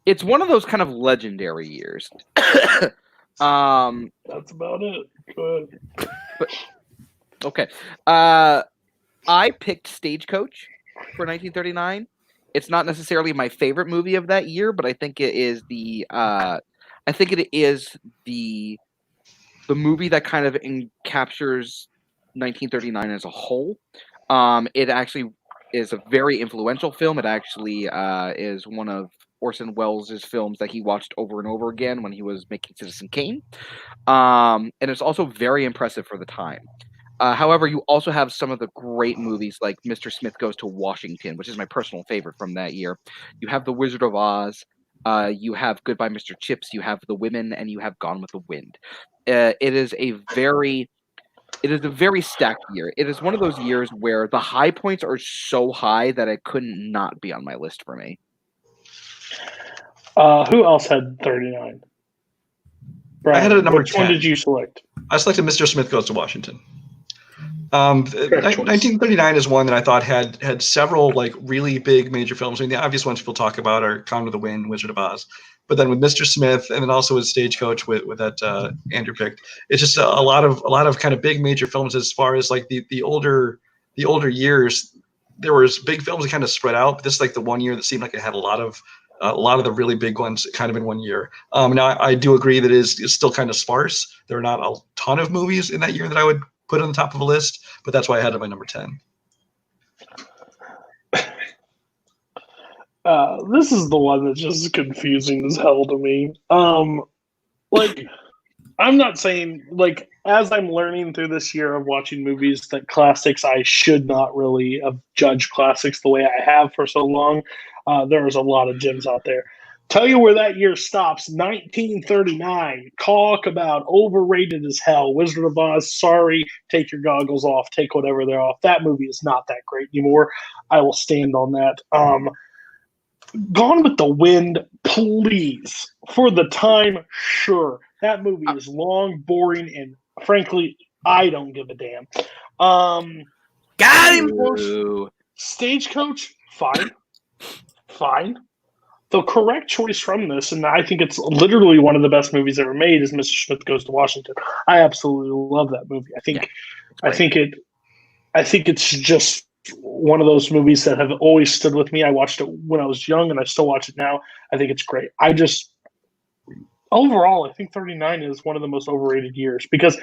it's one of those kind of legendary years. That's about it. Go ahead. Okay. I picked Stagecoach for 1939. It's not necessarily my favorite movie of that year, but I think it is the movie that kind of captures 1939 as a whole. It actually is a very influential film. It actually is one of Orson Welles' films that he watched over and over again when he was making Citizen Kane. And it's also very impressive for the time. However, you also have some of the great movies like Mr. Smith Goes to Washington, which is my personal favorite from that year. You have The Wizard of Oz. You have Goodbye, Mr. Chips. You have The Women, and you have Gone with the Wind. It is a very stacked year. It is one of those years where the high points are so high that it couldn't not be on my list for me. Who else had 39? Brian, I had it at number 10. Which one did you select? I selected Mr. Smith Goes to Washington. 1939 is one that I thought had several really big major films. I mean, the obvious ones people talk about are Gone with the Wind, Wizard of Oz. But then with Mr. Smith, and then also with Stagecoach with that Andrew picked, it's just a lot of kind of big major films. As far as the older years, there was big films that kind of spread out. But this is the one year that seemed like it had a lot of the really big ones kind of in one year. Now I do agree that it's still kind of sparse. There are not a ton of movies in that year that I would put on the top of a list, but that's why I had it at my number 10. This is the one that's just confusing as hell to me. Like, I'm not saying, like, as I'm learning through this year of watching movies that classics, I should not really have judged classics the way I have for so long. There's a lot of gems out there. Tell you where that year stops, 1939. Talk about overrated as hell. Wizard of Oz, sorry, take your goggles off, take whatever they're off. That movie is not that great anymore. I will stand on that. Gone with the Wind, please. For the time, sure. That movie is long, boring, and frankly, I don't give a damn. Got him! Stagecoach, fine. The correct choice from this, and I think it's literally one of the best movies ever made, is Mr. Smith Goes to Washington. I absolutely love that movie. I think it's just one of those movies that have always stood with me. I watched it when I was young, and I still watch it now. I think it's great. Overall, I think 39 is one of the most overrated years because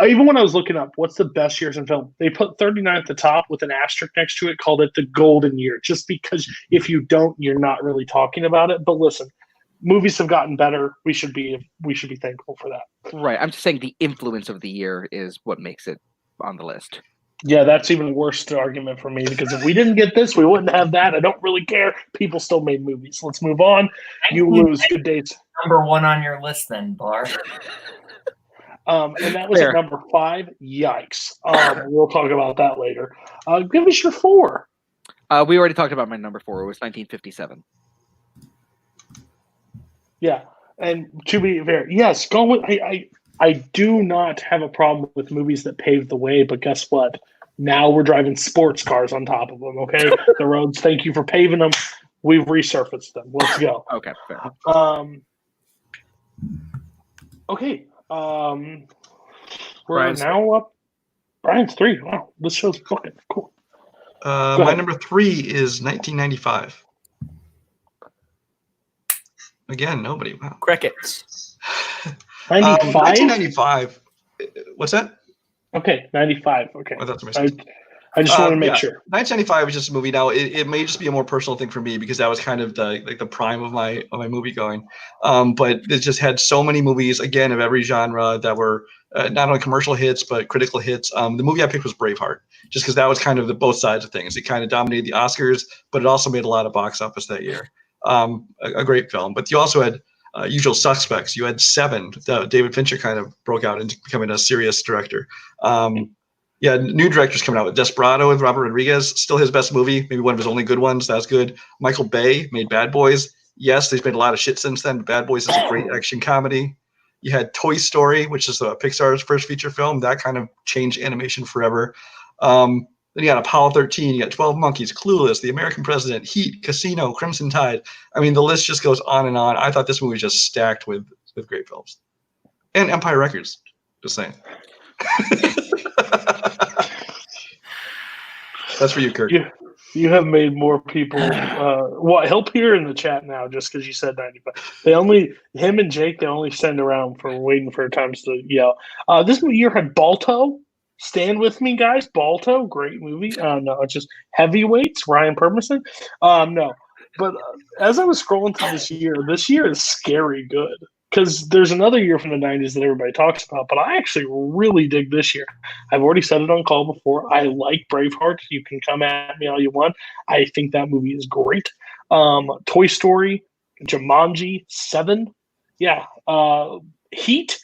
even when I was looking up what's the best years in film, they put 39 at the top with an asterisk next to it, called it the golden year, just because if you don't, you're not really talking about it. But listen, movies have gotten better. We should be thankful for that. Right. I'm just saying the influence of the year is what makes it on the list. Yeah, that's even worse the argument for me because if we didn't get this, we wouldn't have that. I don't really care. People still made movies. Let's move on. You lose. Good dates. Number one on your list, then, Barr. And that was at number 5. Yikes. We'll talk about that later. Give us your 4. We already talked about my number 4. It was 1957. Yeah, and to be fair, yes, go with. I do not have a problem with movies that paved the way, but guess what? Now we're driving sports cars on top of them, okay? The roads, thank you for paving them. We've resurfaced them. Let's go. Okay, fair. Okay. We're Brian's now up. Brian's 3. Wow, this show's fucking cool. My number 3 is 1995. Again, nobody. Wow. Crickets. 95? 1995. What's that? Okay, 95. Okay. Oh, that's amazing. I just want to make sure. 1995 is just a movie. Now it may just be a more personal thing for me because that was kind of the prime of my movie going. But it just had so many movies again of every genre that were not only commercial hits but critical hits. The movie I picked was Braveheart, just because that was kind of the both sides of things. It kind of dominated the Oscars, but it also made a lot of box office that year. A great film. But you also had Usual Suspects. You had Seven. David Fincher kind of broke out into becoming a serious director. Yeah, new directors coming out with Desperado with Robert Rodriguez. Still his best movie, maybe one of his only good ones. That's good. Michael Bay made Bad Boys. Yes, he's made a lot of shit since then, but Bad Boys is a great action comedy. You had Toy Story, which is Pixar's first feature film. That kind of changed animation forever. Then you got Apollo 13. You got 12 Monkeys, Clueless, The American President, Heat, Casino, Crimson Tide. I mean, the list just goes on and on. I thought this movie was just stacked with great films. And Empire Records, just saying. That's for you, Kirk. You have made more people. Help here in the chat now, just because you said 95. Him and Jake, they only stand around for waiting for times to yell. This year had Balto. Stand with me, guys. Balto, great movie. No, it's just Heavyweights. Ryan Permerson. No, but as I was scrolling through this year is scary good. Because there's another year from the 90s that everybody talks about, but I actually really dig this year. I've already said it on call before. I like Braveheart. You can come at me all you want. I think that movie is great. Toy Story, Jumanji, 7. Yeah. Heat.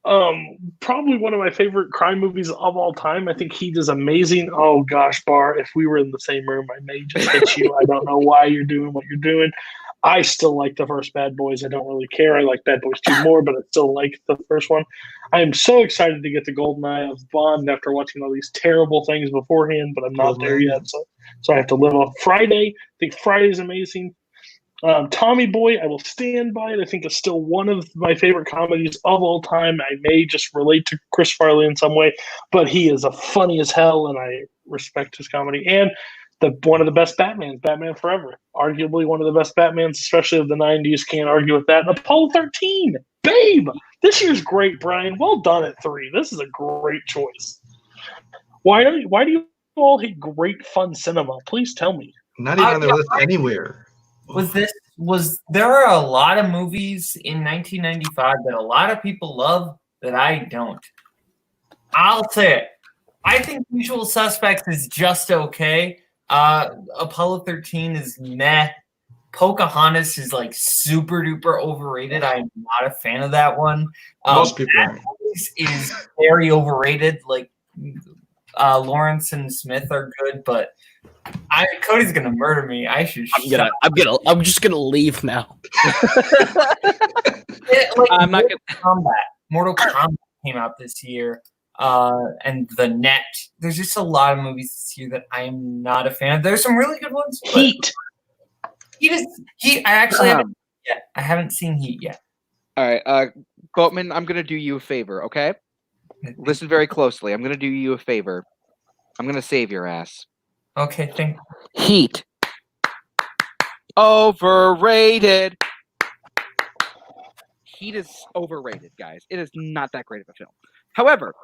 Probably one of my favorite crime movies of all time. I think Heat is amazing. Oh, gosh, Barr, if we were in the same room, I may just hit you. I don't know why you're doing what you're doing. I still like the first Bad Boys. I don't really care. I like Bad Boys 2 more, but I still like the first one. I am so excited to get the Golden Eye of Bond after watching all these terrible things beforehand, but I'm not there yet, so I have to live off Friday. I think Friday's amazing. Tommy Boy, I will stand by it. I think it's still one of my favorite comedies of all time. I may just relate to Chris Farley in some way, but he is funny as hell, and I respect his comedy. And one of the best Batmans, Batman Forever. Arguably one of the best Batmans, especially of the 90s. Can't argue with that. And Apollo 13, babe! This year's great, Brian. Well done at 3. This is a great choice. Why do you all hate great fun cinema. Please tell me. Not even on the list anywhere. There are a lot of movies in 1995 that a lot of people love that I don't. I'll say it. I think Usual Suspects is just okay. Apollo 13 is meh. Pocahontas is like super duper overrated. I am not a fan of that one. Most people aren't. Is very overrated. Like Lawrence and Smith are good, but Cody's gonna murder me. I should. I'm just gonna leave now. I'm not gonna. Mortal Kombat came out this year, and The Net. There's just a lot of movies this year that I am not a fan of. There's some really good ones. Heat. I actually haven't yet. I haven't seen Heat yet. All right, Boatman, I'm gonna do you a favor, okay? Listen very closely. I'm gonna do you a favor. I'm gonna save your ass. Okay, thank you. Heat. Overrated. Heat is overrated, guys. It is not that great of a film. However,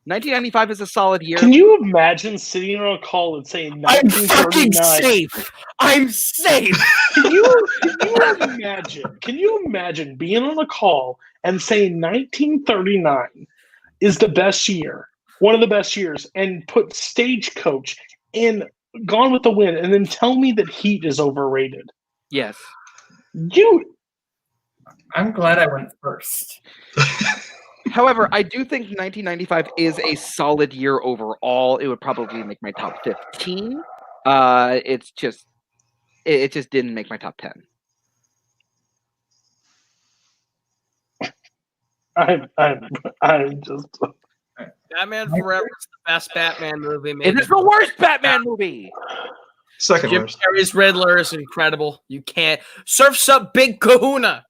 1995 is a solid year. Can you imagine sitting on a call and saying I'm fucking 1939? safe. I'm safe. Can you imagine? Can you imagine being on a call and saying 1939 is the best year, one of the best years, and put Stagecoach in Gone with the Wind, and then tell me that Heat is overrated? Yes. I'm glad I went first. However, I do think 1995 is a solid year overall. It would probably make my top 15. It just didn't make my top 10. I'm just. Batman Forever is the best Batman movie. It is the worst Batman movie. Second Jim worst. Carrey's Riddler is incredible. You can't. Surf's Up Big Kahuna.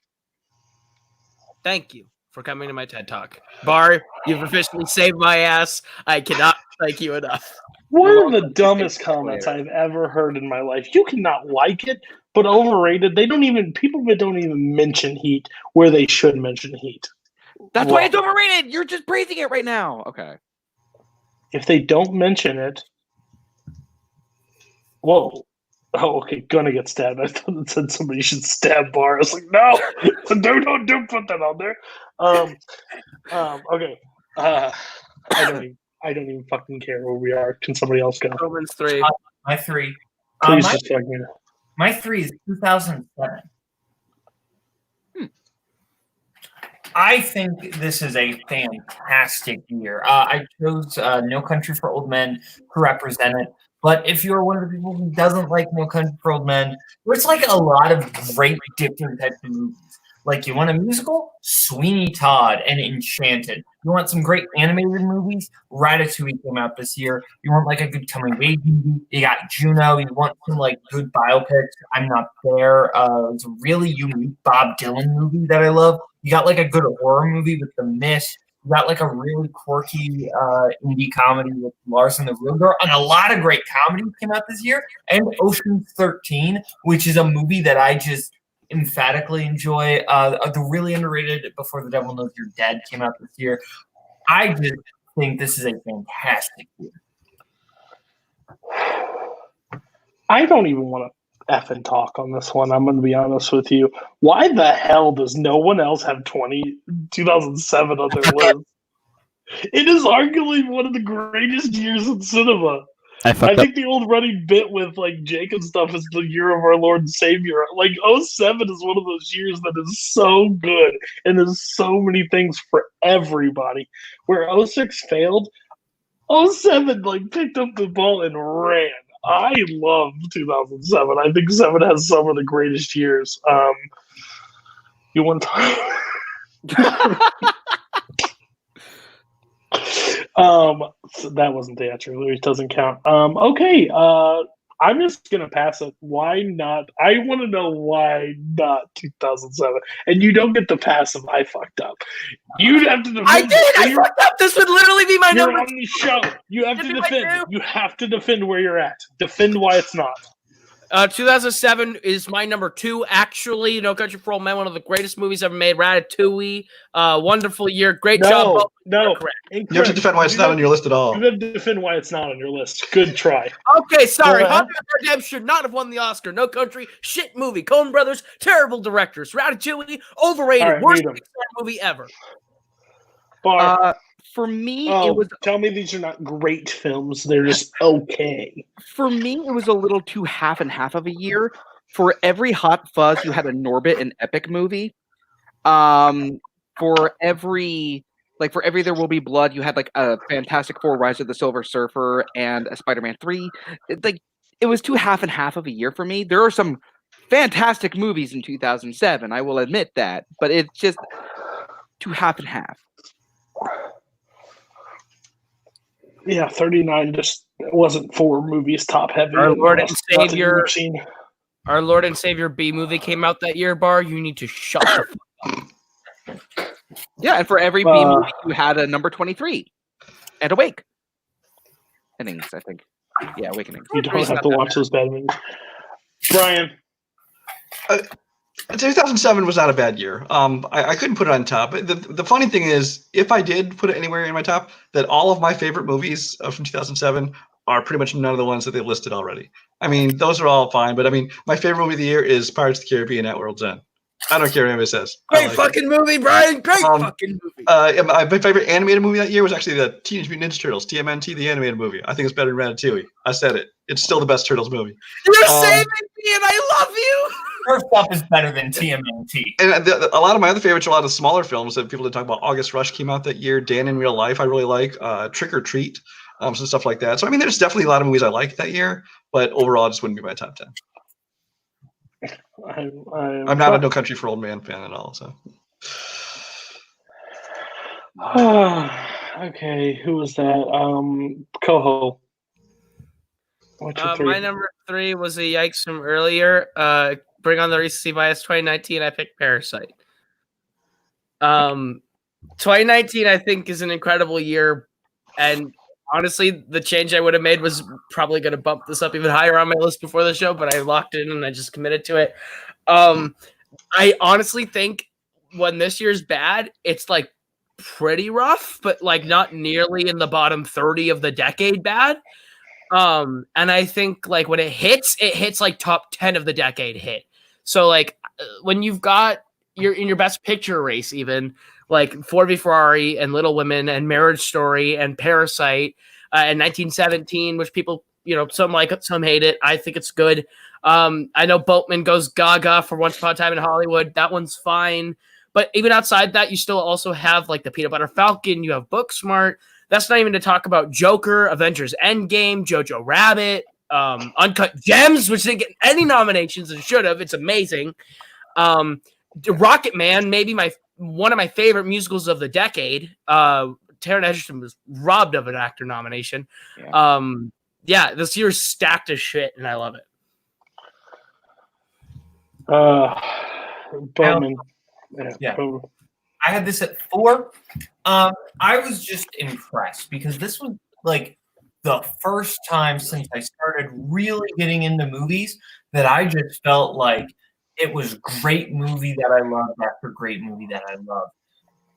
Thank you for coming to my TED Talk. Barr, you've officially saved my ass. I cannot thank you enough. One of the dumbest comments I've ever heard in my life. You cannot like it, but overrated. People that don't even mention Heat where they should mention Heat. That's why it's overrated. You're just praising it right now. Okay. If they don't mention it, whoa. Oh, okay, gonna get stabbed. I thought it said somebody should stab Barr. I was like, no, don't put that on there. Okay. I don't even fucking care where we are. Can somebody else go? Romans 3. My 3. Please just fuck me. My 3 is 2007. I think this is a fantastic year. I chose No Country for Old Men to represent it. But if you're one of the people who doesn't like No Country for Old Men, there's like a lot of great different types of movies. Like, you want a musical? Sweeney Todd and Enchanted. You want some great animated movies? Ratatouille came out this year. You want like a good coming of age movie? You got Juno. You want some like good biopics? I'm Not There. It's a really unique Bob Dylan movie that I love. You got like a good horror movie with The Mist. You got like a really quirky indie comedy with Lars and the Real Girl, and a lot of great comedies came out this year. And Ocean's 13, which is a movie that I just emphatically enjoy. The really underrated Before the Devil Knows You're Dead came out this year. I just think this is a fantastic year. I don't even want to effing talk on this one. I'm going to be honest with you. Why the hell does no one else have 2007 on their list? It is arguably one of the greatest years in cinema. I think the old running bit with like Jake and stuff is the year of our Lord and Savior. Like 07 is one of those years that is so good and there's so many things for everybody. Where 06 failed, 07 like picked up the ball and ran. I love 2007. I think 7 has some of the greatest years. You want to so that wasn't the answer. It doesn't count. Okay. I'm just gonna pass it. Why not? I want to know why not 2007. And you don't get the pass if I fucked up. You'd have to defend. I did. I fucked up. This would literally be my You're number. on the show. You have to defend. You have to defend where you're at. Defend why it's not. 2007 is my number 2, actually. No Country for Old Men, one of the greatest movies ever made. Ratatouille, wonderful year. Great job. No, You have to defend why it's not on your list at all. You have to defend why it's not on your list. Good try. Okay, sorry. Go ahead. Hunter Redemption should not have won the Oscar. No Country, shit movie. Coen Brothers, terrible directors. Ratatouille, overrated. All right, Worst read 'em. Pixar movie ever. Barr. For me, it was. Tell me these are not great films. They're just okay. For me, it was a little too half and half of a year. For every Hot Fuzz, you had a Norbit and Epic movie. For every There Will Be Blood, you had like a Fantastic Four: Rise of the Silver Surfer and a Spider-Man 3. It was too half and half of a year for me. There are some fantastic movies in 2007. I will admit that, but it's just too half and half. Yeah, 39 just wasn't 4 movies top heavy. Our Lord and Nothing Savior. we've seen. Our Lord and Savior B movie came out that year, Barr. You need to shut the fuck up. Yeah, and for every B movie, you had a number 23 and Awake. Innings, I think. Yeah, Awakening. You don't have to watch those bad movies. Brian. 2007 was not a bad year. I couldn't put it on top. The funny thing is, if I did put it anywhere in my top, that all of my favorite movies from 2007 are pretty much none of the ones that they've listed already. I mean, those are all fine, but I mean, my favorite movie of the year is Pirates of the Caribbean at World's End. I don't care what anybody says. Great fucking movie, Brian. Great fucking movie. My favorite animated movie that year was actually the Teenage Mutant Ninja Turtles, TMNT, the animated movie. I think it's better than Ratatouille. I said it. It's still the best Turtles movie. You're saving me, and I love you. First up is better than TMNT. And a lot of my other favorites are a lot of smaller films that people didn't talk about. August Rush came out that year. Dan in Real Life I really like. Trick or Treat, some stuff like that. So, I mean, there's definitely a lot of movies I like that year, but overall, it just wouldn't be my top 10. I'm not a No Country for Old Men fan at all. So, okay, who was that? Koho. My number 3 was a yikes from earlier. Bring on the Recency Bias 2019. I picked Parasite. 2019, I think, is an incredible year, and honestly, the change I would have made was probably going to bump this up even higher on my list before the show, but I locked it in and I just committed to it. I honestly think when this year's bad, it's like pretty rough, but like not nearly in the bottom 30 of the decade bad. And I think like when it hits like top 10 of the decade hit. So like when you've got you're in your best picture race, even like Ford v Ferrari and Little Women and Marriage Story and Parasite and 1917, which people, some like it, some hate it. I think it's good. I know Boatman goes gaga for Once Upon a Time in Hollywood. That one's fine. But even outside that, you still also have like the Peanut Butter Falcon. You have Booksmart. That's not even to talk about Joker, Avengers Endgame, Jojo Rabbit, Uncut Gems, which didn't get any nominations and should have. It's amazing. Rocket Man, maybe one of my favorite musicals of the decade. Taron Egerton was robbed of an actor nomination. Yeah. This year's stacked as shit, and I love it. Bowman. Yeah. I had this at 4. I was just impressed because this was like the first time since I started really getting into movies that I just felt like it was great movie that I loved after great movie that I loved.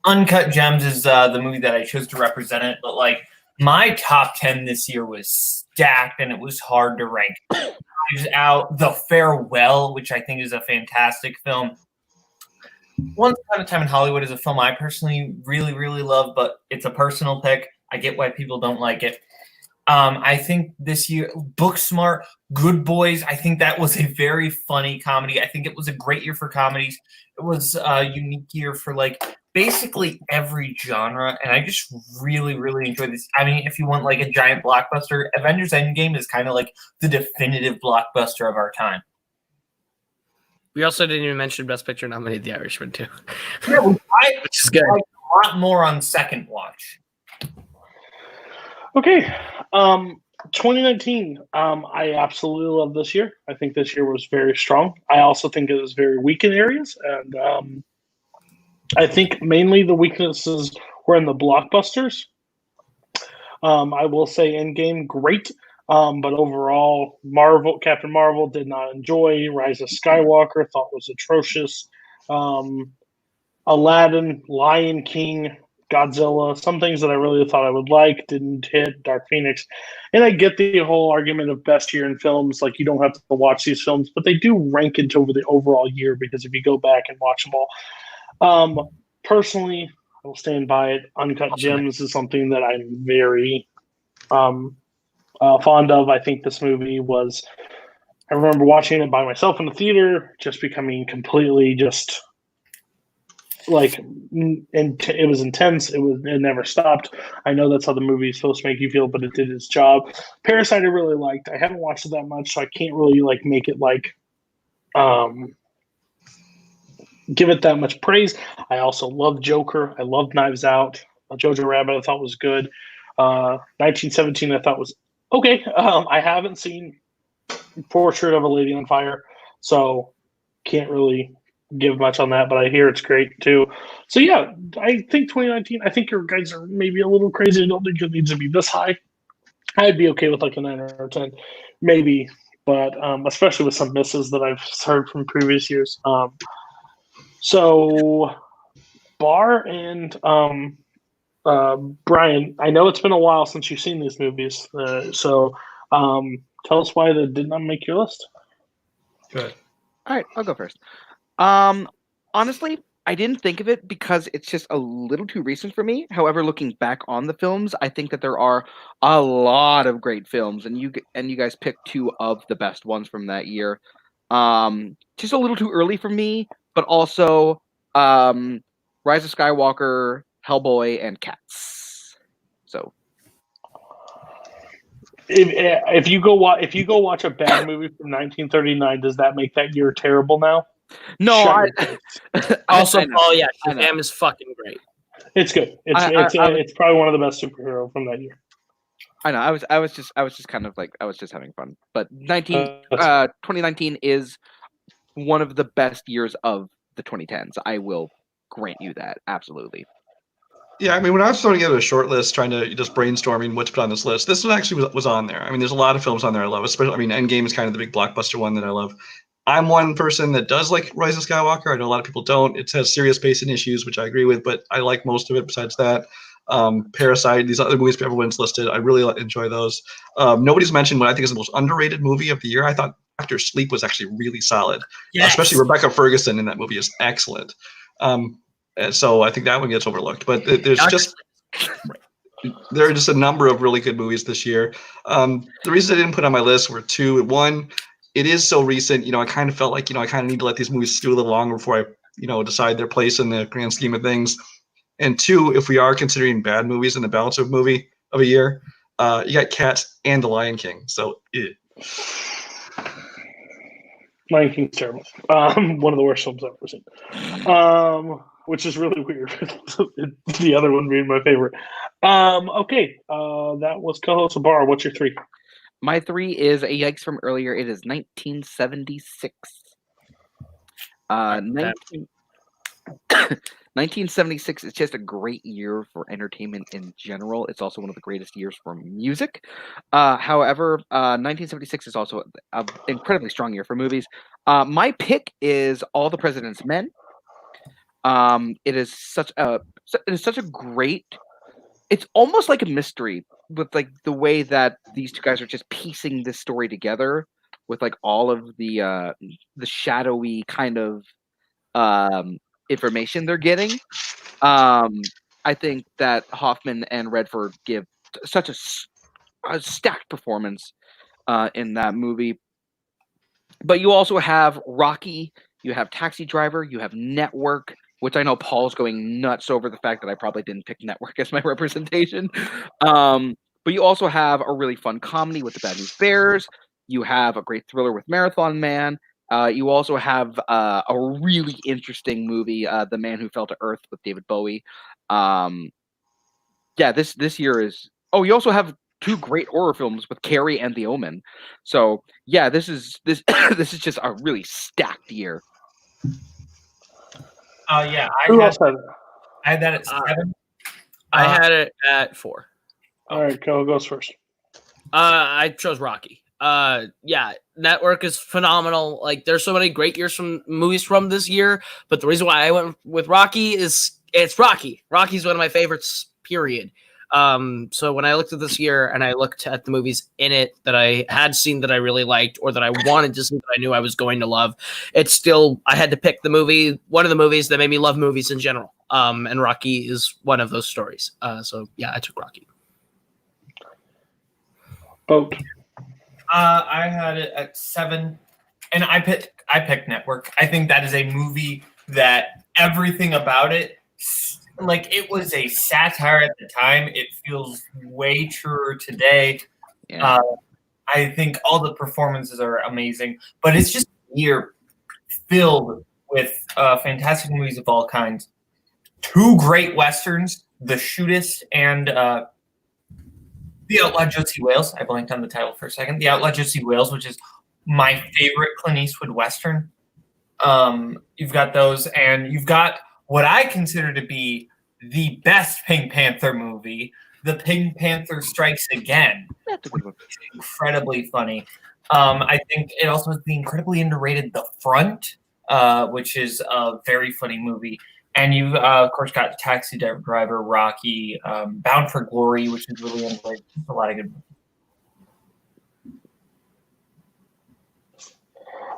Uncut Gems is the movie that I chose to represent it, but like my top 10 this year was stacked and it was hard to rank. Knives Out, The Farewell, which I think is a fantastic film. Once Upon a Time in Hollywood is a film I personally really, really love, but it's a personal pick. I get why people don't like it. I think this year, Booksmart, Good Boys, I think that was a very funny comedy. I think it was a great year for comedies. It was a unique year for like basically every genre, and I just really, really enjoyed this. I mean, if you want like a giant blockbuster, Avengers Endgame is kind of like the definitive blockbuster of our time. We also didn't even mention Best Picture nominated The Irishman too. Yeah, which is good. Like a lot more on second watch. Okay. 2019. I absolutely love this year. I think this year was very strong. I also think it was very weak in areas. And I think mainly the weaknesses were in the blockbusters. I will say Endgame, great. But overall, Captain Marvel did not enjoy. Rise of Skywalker thought was atrocious. Aladdin, Lion King, Godzilla, some things that I really thought I would like didn't hit. Dark Phoenix, and I get the whole argument of best year in films. Like, you don't have to watch these films, but they do rank into over the overall year, because if you go back and watch them all, personally, I will stand by it. Uncut Gems is something that I'm very fond of. I think this movie was. I remember watching it by myself in the theater, just becoming completely just. Like, and it was intense. It never stopped. I know that's how the movie is supposed to make you feel, but it did its job. Parasite I really liked. I haven't watched it that much, so I can't really make it give it that much praise. I also love Joker. I love Knives Out. Jojo Rabbit I thought was good. 1917 I thought was okay. I haven't seen Portrait of a Lady on Fire, so can't really give much on that, but I hear it's great too. So yeah, I think 2019, I think your guys are maybe a little crazy. I don't think it needs to be this high. I'd be okay with a 9 or 10, maybe, but especially with some misses that I've heard from previous years. So Barr and Brian, I know it's been a while since you've seen these movies, so tell us why they did not make your list. Good. All right, I'll go first. Honestly, I didn't think of it because it's just a little too recent for me. However, looking back on the films, I think that there are a lot of great films, and you guys picked 2 of the best ones from that year. Just a little too early for me, but also Rise of Skywalker, Hellboy, and Cats. So if you go watch a bad movie from 1939, does that make that year terrible now? No, also, Paul, yeah, Shazam is fucking great. It's good. It's probably one of the best superhero from that year. I know. I was just kind of I was just having fun. But 2019 is one of the best years of the 2010s. I will grant you that, absolutely. Yeah, I mean, when I was throwing together a short list, trying to just brainstorming what to put on this list, this one actually was on there. I mean, there's a lot of films on there I love. Especially, I mean, Endgame is kind of the big blockbuster one that I love. I'm one person that does like Rise of Skywalker. I know a lot of people don't. It has serious pacing issues, which I agree with, but I like most of it besides that. Parasite, these other movies everyone's listed, I really enjoy those. Nobody's mentioned what I think is the most underrated movie of the year. I thought Dr. Sleep was actually really solid. Yes. Especially Rebecca Ferguson in that movie is excellent. And so I think that one gets overlooked. But there are just a number of really good movies this year. The reasons I didn't put on my list were 2. One, it is so recent, I kind of felt like, I kind of need to let these movies stew a little longer before I, decide their place in the grand scheme of things. And 2, if we are considering bad movies in the balance of a year, you got Cats and The Lion King. So, Lion King's terrible. One of the worst films I've ever seen. Which is really weird. The other one being my favorite. Okay, that was Koho. So Barr, what's your 3? My 3 is a yikes from earlier. It is 1976. 1976 is just a great year for entertainment in general. It's also one of the greatest years for music. However, 1976 is also an incredibly strong year for movies. My pick is All the President's Men. It is such a great. It's almost like a mystery with the way that these 2 guys are just piecing this story together with all of the shadowy kind of information they're getting. I think that Hoffman and Redford give such a stacked performance in that movie. But you also have Rocky, you have Taxi Driver, you have Network, which I know Paul's going nuts over the fact that I probably didn't pick Network as my representation. But you also have a really fun comedy with The Bad News Bears. You have a great thriller with Marathon Man. You also have a really interesting movie, The Man Who Fell to Earth with David Bowie. This year is... Oh, you also have 2 great horror films with Carrie and The Omen. So, yeah, this is just a really stacked year. I had that at 7. I had it at 4. All right, Koho goes first. I chose Rocky. Yeah, Network is phenomenal. Like, there's so many great movies from this year, but the reason why I went with Rocky is it's Rocky. Rocky's one of my favorites, period. So when I looked at this year and I looked at the movies in it that I had seen that I really liked or that I wanted to see that I knew I was going to love, I had to pick one of the movies that made me love movies in general. And Rocky is one of those stories. So yeah, I took Rocky. Boat. I had it at 7, and I picked Network. I think that is a movie that everything about it, like, it was a satire at the time. It feels way truer today. Yeah. I think all the performances are amazing, but it's just a year filled with fantastic movies of all kinds. 2 great westerns, The Shootist and The Outlaw Josie Wales. I blanked on the title for a second. The Outlaw Josie Wales, which is my favorite Clint Eastwood western. You've got those, and you've got what I consider to be the best Pink Panther movie, The Pink Panther Strikes Again. Which is incredibly funny. I think it also has the incredibly underrated The Front, which is a very funny movie. And you've, of course, got Taxi Driver, Rocky, Bound for Glory, which is really underrated. A lot of good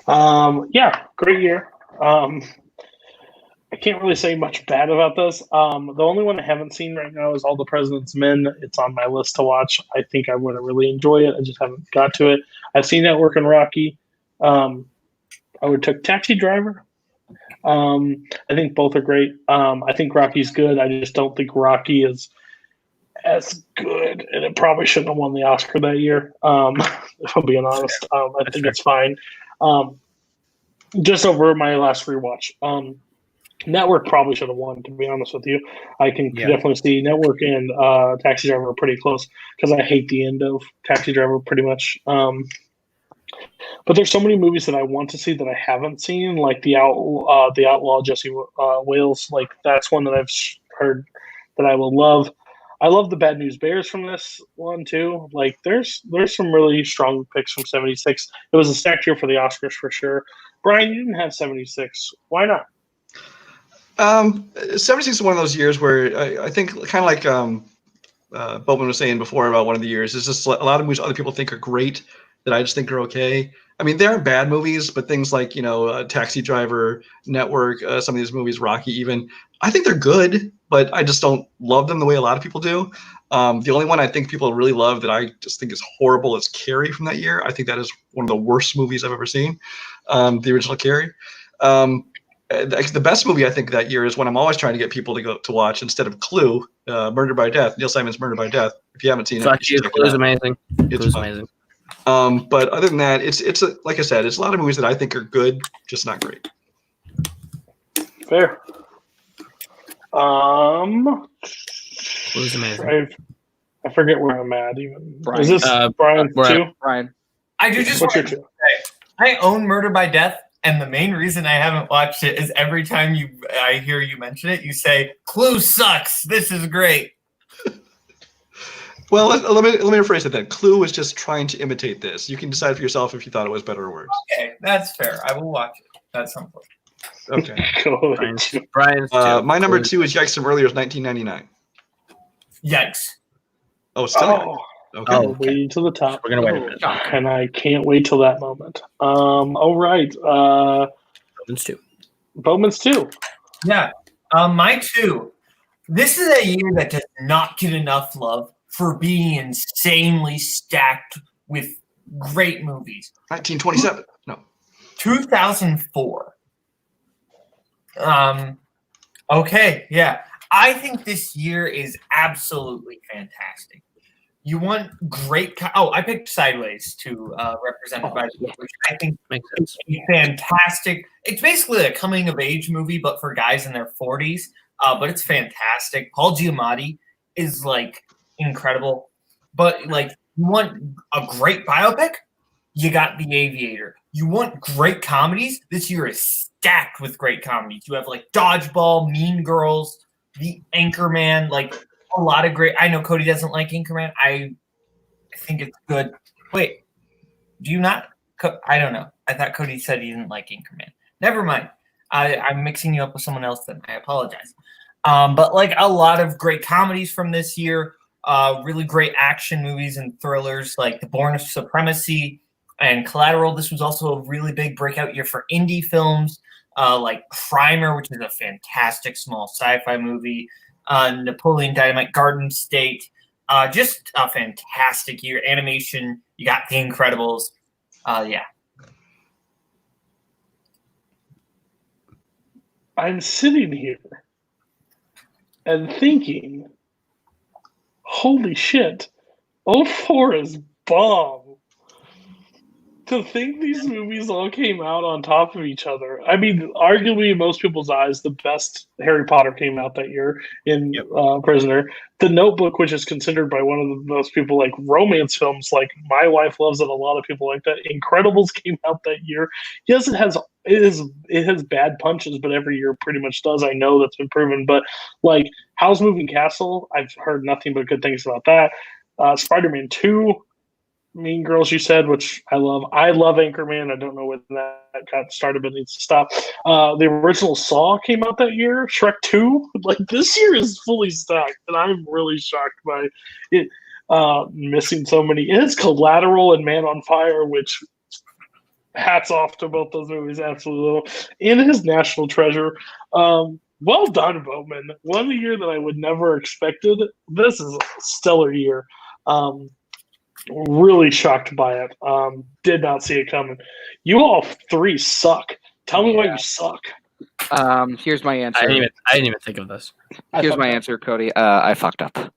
movies. Yeah, great year. I can't really say much bad about this. The only one I haven't seen right now is All the President's Men. It's on my list to watch. I think I would really enjoy it. I just haven't got to it. I've seen Network and Rocky. I would take Taxi Driver. I think both are great. I think Rocky's good. I just don't think Rocky is as good, and it probably shouldn't have won the Oscar that year. If I'm being honest, I think it's fine. Just over my last rewatch, Network probably should have won. To be honest with you, I can definitely see Network and Taxi Driver are pretty close because I hate the end of Taxi Driver pretty much. But there's so many movies that I want to see that I haven't seen, like the Outlaw Josie Wales. Like, that's one that I've heard that I will love. I love the Bad News Bears from this one too. Like, there's some really strong picks from '76. It was a stacked year for the Oscars for sure. Brian, you didn't have '76. Why not? 76 is one of those years where I think, kind of like Boatman was saying before about one of the years, is just a lot of movies other people think are great that I just think are okay. I mean, they aren't bad movies, but things like, Taxi Driver, Network, some of these movies, Rocky even, I think they're good, but I just don't love them the way a lot of people do. The only one I think people really love that I just think is horrible is Carrie from that year. I think that is one of the worst movies I've ever seen, the original Carrie. The best movie I think that year is one I'm always trying to get people to go to watch instead of Clue, Murder by Death. Neil Simon's Murder by Death. If you haven't seen it, Clue's amazing. It's amazing. But other than that, it's like I said, it's a lot of movies that I think are good, just not great. Fair. Clue's amazing. I forget where I'm at even. Brian. Is this Brian too? Brian. I do just want to say, I own Murder by Death, and the main reason I haven't watched it is every time I hear you mention it, you say, Clue sucks. This is great. Well, let me rephrase it then. Clue was just trying to imitate this. You can decide for yourself if you thought it was better or worse. Okay, that's fair. I will watch it at some point. Okay. Brian's my number 2 is Yikes from earlier, 1999. Yikes. Oh, still. Okay. Way to the top. We're gonna wait a minute. And I can't wait till that moment. All right. Bowman's 2. Bowman's 2. Yeah. My 2. This is a year that does not get enough love for being insanely stacked with great movies. 1927. No. 2004. Okay, yeah. I think this year is absolutely fantastic. You want great... I picked Sideways to represent by which I think makes sense. Is fantastic. It's basically a coming-of-age movie, but for guys in their 40s. But it's fantastic. Paul Giamatti is, like, incredible. But, like, you want a great biopic? You got The Aviator. You want great comedies? This year is stacked with great comedies. You have, like, Dodgeball, Mean Girls, The Anchorman, like, a lot of great... I know Cody doesn't like Anchorman. I think it's good. Wait, do you not? I don't know. I thought Cody said he didn't like Anchorman. Never mind. I'm mixing you up with someone else then. I apologize. But like a lot of great comedies from this year, really great action movies and thrillers like The Bourne Supremacy and Collateral. This was also a really big breakout year for indie films like Primer, which is a fantastic small sci-fi movie, Napoleon Dynamite, Garden State. Just a fantastic year. Animation, you got The Incredibles. Yeah. I'm sitting here and thinking, holy shit, 04 is bomb. To think these movies all came out on top of each other. I mean, arguably in most people's eyes, the best Harry Potter came out that year in Prisoner. The Notebook, which is considered by one of the most people like romance films, like my wife loves it. A lot of people like that. Incredibles came out that year. Yes, it has bad punches, but every year pretty much does. I know that's been proven. But like Howl's Moving Castle, I've heard nothing but good things about that. Spider-Man 2. Mean Girls, you said, which I love. I love Anchorman. I don't know when that got started, but it needs to stop. The original Saw came out that year. Shrek 2. Like, this year is fully stacked, and I'm really shocked by it missing so many. It is Collateral and Man on Fire, which hats off to both those movies, absolutely. And it is National Treasure. Well done, Boatman. One year that I would never expected. This is a stellar year. Really shocked by it. Did not see it coming. You all three suck. Tell me why you suck. Here's my answer. I didn't even think of this. Here's my answer, Cody. I fucked up.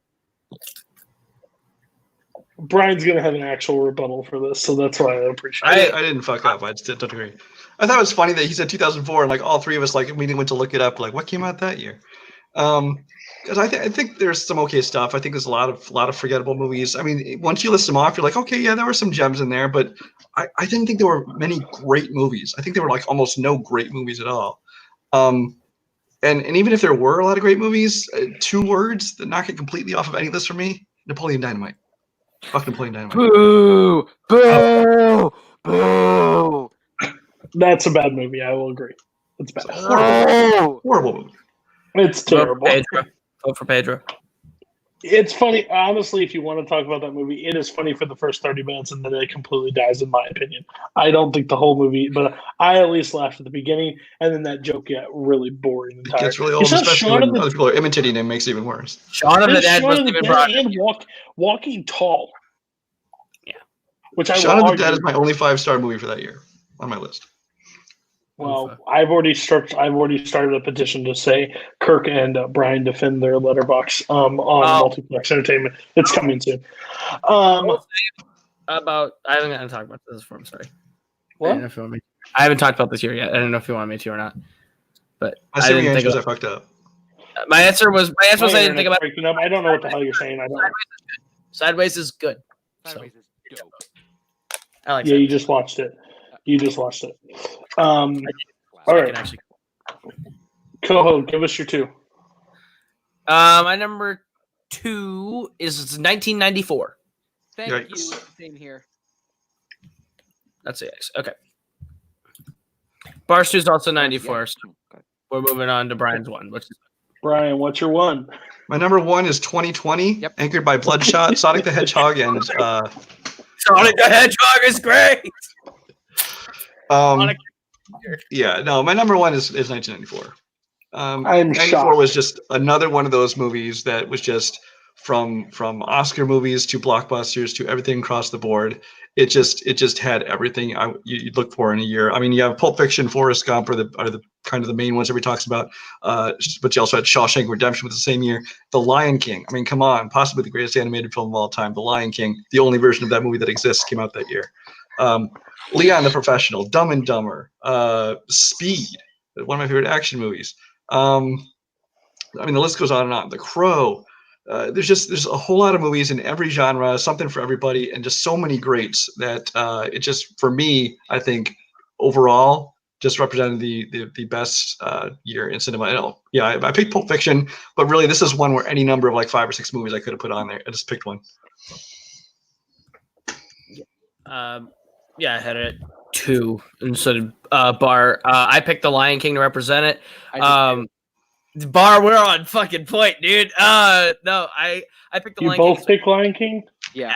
Brian's gonna have an actual rebuttal for this, so that's why I appreciate it. I didn't fuck up. I just don't agree. I thought it was funny that he said 2004, and like all three of us like immediately went to look it up. Like, what came out that year? Because I think there's some okay stuff. I think there's a lot of forgettable movies. I mean, once you list them off, you're like, okay, yeah, there were some gems in there, but I didn't think there were many great movies. I think there were like almost no great movies at all. And even if there were a lot of great movies, 2 words that knock it completely off of any list for me: Napoleon Dynamite. Fuck Napoleon Dynamite. Boo! Boo! Boo! That's a bad movie. I will agree. It's bad. Horrible movie. It's terrible. Vote for Pedro. It's funny, honestly, if you want to talk about that movie, it is funny for the first 30 minutes and then it completely dies, in my opinion. I don't think the whole movie, but I at least laughed at the beginning, and then that joke got really boring. It gets really old, especially when other people are imitating him, makes it even worse. Shaun of the Dead wasn't even brought and Walking Tall. Yeah. Which I Shaun of the Dead is my only 5-star movie for that year on my list. Well, I've already started a petition to say Kirk and Brian defend their letterbox on Multiplex Entertainment. It's coming soon. I haven't gotten to talk about this before. I'm sorry. What? I haven't talked about this year yet. I don't know if you want me to or not. But I didn't think I fucked up. My answer was I didn't think about. I don't know what the hell you're saying. Sideways is good. Sideways is dope. I like. Yeah, you just watched it. All right. Koho, give us your 2. My number 2 is 1994. Thank Yikes. you. Same here. That's it. Okay. Bar's 2 is also 94. So we're moving on to Brian's 1. Brian, what's your 1? My number 1 is 2020, anchored by Bloodshot, Sonic the Hedgehog, and Sonic the Hedgehog is great. Yeah, no, my number 1 is 1994. I'm 94 shocked. was just another one of those movies that was just from Oscar movies to blockbusters to everything across the board. It just had everything you'd look for in a year. I mean, you have Pulp Fiction, Forrest Gump are the kind of the main ones everybody talks about. But you also had Shawshank Redemption with the same year. The Lion King. I mean, come on, possibly the greatest animated film of all time. The Lion King, the only version of that movie that exists, came out that year. Leon the Professional, Dumb and Dumber, Speed, one of my favorite action movies. I mean, the list goes on and on. The Crow. There's a whole lot of movies in every genre, something for everybody, and just so many greats that it just, for me, I think overall just represented the best year in cinema. I picked Pulp Fiction, but really this is one where any number of like 5 or 6 movies I could have put on there. I just picked one. Yeah, I had it 2 instead of Barr. I picked The Lion King to represent it. Barr, we're on fucking point, dude. No, I picked The You Lion both King. pick Lion King? Yeah.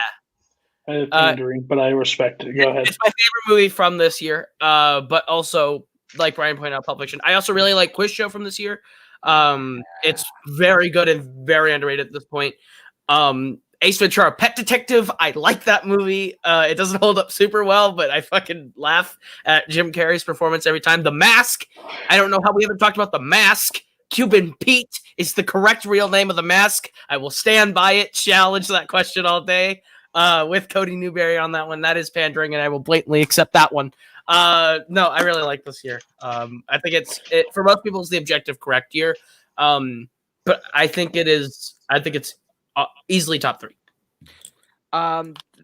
I'm pandering, but I respect it. Go ahead. It's my favorite movie from this year. But also, like Brian pointed out, Pulp Fiction. I also really like Quiz Show from this year. It's very good and very underrated at this point. Ace Ventura: Pet Detective. I like that movie. It doesn't hold up super well, but I fucking laugh at Jim Carrey's performance every time. The Mask. I don't know how we haven't talked about The Mask. Cuban Pete is the correct real name of The Mask. I will stand by it. Challenge that question all day. With Cody Newberry on that one. That is pandering, and I will blatantly accept that one. No, I really like this year. I think it's for most people it's the objective correct year. But I think it's easily top 3.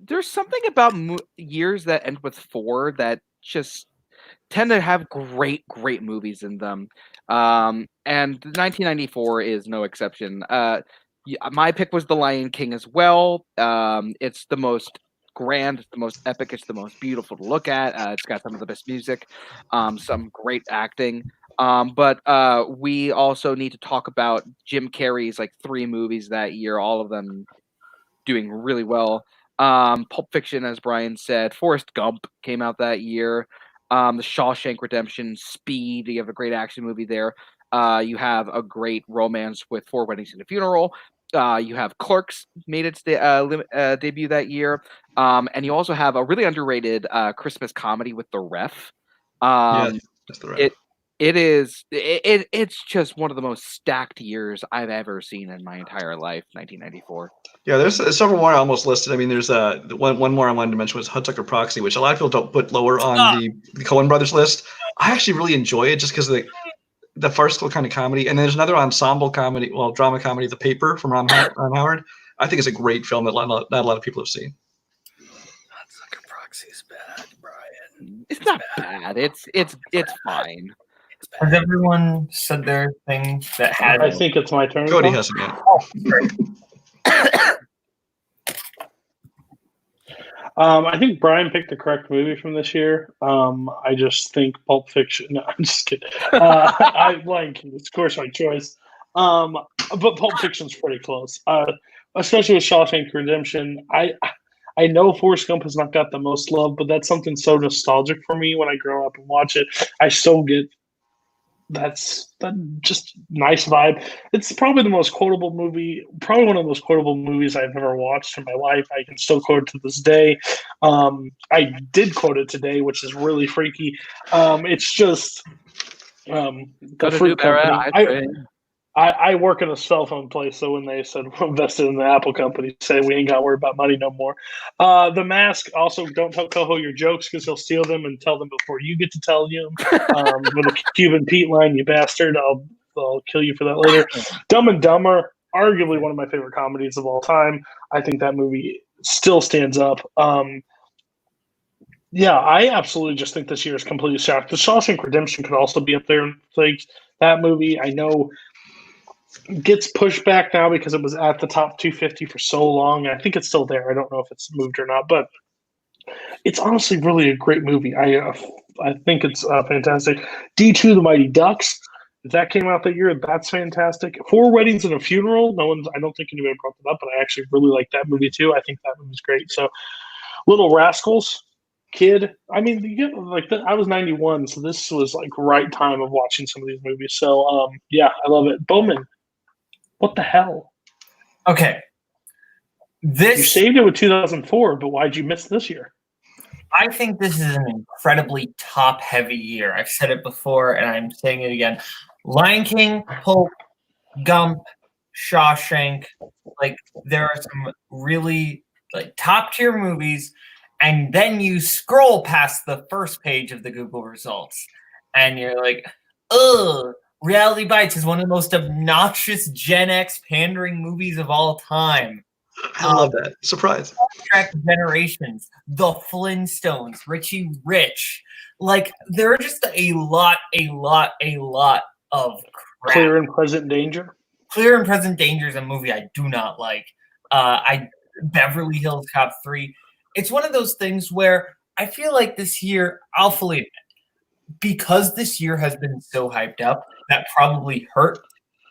There's something about years that end with 4 that just tend to have great movies in them. And 1994 is no exception. My pick was The Lion King as well. It's the most grand, it's the most epic, it's the most beautiful to look at. It's got some of the best music, some great acting. But we also need to talk about Jim Carrey's 3 movies that year, all of them doing really well. Pulp Fiction, as Brian said, Forrest Gump came out that year. The Shawshank Redemption, Speed, you have a great action movie there. You have a great romance with 4 Weddings and a Funeral. You have Clerks made its debut that year. And you also have a really underrated Christmas comedy with The Ref. That's The Ref. It's just one of the most stacked years I've ever seen in my entire life, 1994. Yeah, there's several more I almost listed. I mean, there's one more I wanted to mention was Hudsucker Proxy, which a lot of people don't put lower on the Coen Brothers list. I actually really enjoy it just because of the farcical kind of comedy. And there's another ensemble comedy, drama comedy, The Paper from Ron Howard. I think it's a great film that not a lot of people have seen. Hudsucker Proxy is bad, Brian. It's not bad. It's fine. Has everyone said their thing that had? I think it's my turn. Cody hasn't yet. I think Brian picked the correct movie from this year. I just think Pulp Fiction. No, I'm just kidding. Lion King, of course, my choice. But Pulp Fiction's pretty close. Especially with Shawshank Redemption. I know Forrest Gump has not got the most love, but that's something so nostalgic for me when I grow up and watch it. I still get that just nice vibe. It's probably the most quotable movie, probably one of the most quotable movies I've ever watched in my life. I can still quote it to this day. I did quote it today, which is really freaky. It's just the fruit company. I work in a cell phone place, so when they said we're invested in the Apple company, say we ain't got to worry about money no more. The Mask, also don't tell Koho your jokes because he'll steal them and tell them before you get to tell them. With a Cuban Pete line, you bastard, I'll kill you for that later. Dumb and Dumber, arguably one of my favorite comedies of all time. I think that movie still stands up. Yeah, I absolutely just think this year is completely shocked. The Shawshank Redemption could also be up there. Like that movie, I know gets pushed back now because it was at the top 250 for so long. I think it's still there. I don't know if it's moved or not, but it's honestly really a great movie. I think it's fantastic. D2 The Mighty Ducks, if that came out that year, that's fantastic. 4 Weddings and a Funeral. I don't think anybody brought that up, but I actually really like that movie too. I think that movie's great. So Little Rascals, Kid. I mean, I was 91, so this was right time of watching some of these movies. So yeah, I love it. Bowman. What the hell? Okay. You saved it with 2004, but why'd you miss this year? I think this is an incredibly top-heavy year. I've said it before, and I'm saying it again. Lion King, Pulp, Gump, Shawshank. There are some really top-tier movies, and then you scroll past the first page of the Google results, and you're like, ugh. Reality Bites is one of the most obnoxious Gen X pandering movies of all time. I love that. Surprise. Track Generations, The Flintstones, Richie Rich. There are just a lot of crap. Clear and Present Danger? Clear and Present Danger is a movie I do not like. Beverly Hills Cop 3. it's one of those things where I feel like this year, I'll fully admit, because this year has been so hyped up, that probably hurt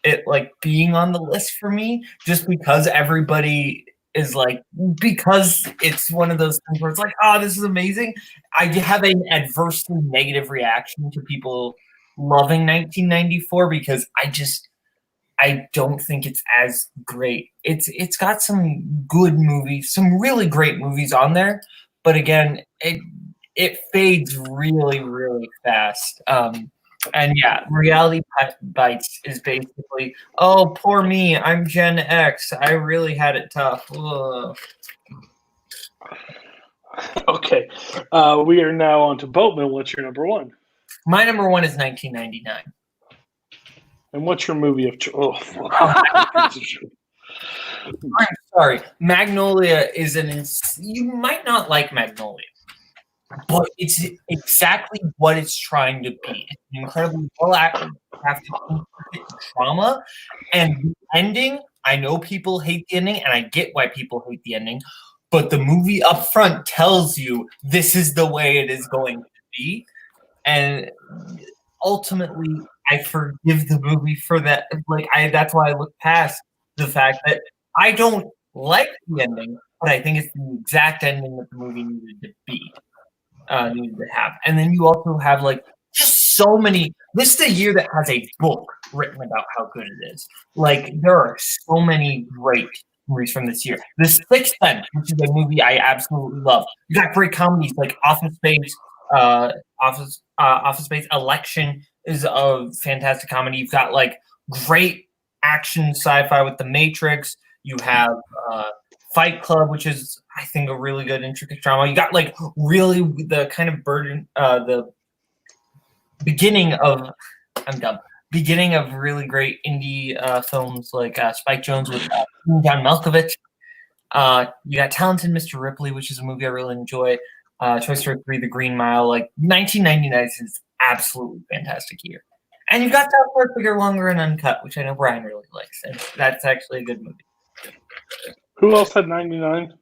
it like being on the list for me, just because everybody is like, because it's one of those things where it's like, oh, this is amazing. I have an adversely negative reaction to people loving 1994 because I don't think it's as great. It's got some good movies, some really great movies on there, but again, it fades really, really fast. And yeah, Reality Bites is basically, oh, poor me, I'm Gen X. I really had it tough. Ugh. Okay, we are now on to Boatman. What's your number one? My number one is 1999. And what's your movie of choice? I'm sorry. Magnolia is you might not like Magnolia, but it's exactly what it's trying to be. It's an incredibly well-acted drama, and the ending, I know people hate the ending, and I get why people hate the ending, but the movie up front tells you this is the way it is going to be, and ultimately, I forgive the movie for that. That's why I look past the fact that I don't like the ending, but I think it's the exact ending that the movie needed to be, needed to have. And then you also have just so many. This is a year that has a book written about how good it is. There are so many great movies from this year. The Sixth Sense, which is a movie I absolutely love. You got great comedies like Office Space, Office Space. Election is a fantastic comedy. You've got great action sci-fi with The Matrix. You have Fight Club, which is I think a really good intricate drama. You got really the kind of burden, the beginning of really great indie films like Spike Jonze with John Malkovich. You got Talented Mr. Ripley, which is a movie I really enjoy. Toy Story 3, The Green Mile. 1999 is absolutely fantastic year. And you've got South Park Bigger, Longer, and Uncut, which I know Brian really likes. And that's actually a good movie. Who else had 99?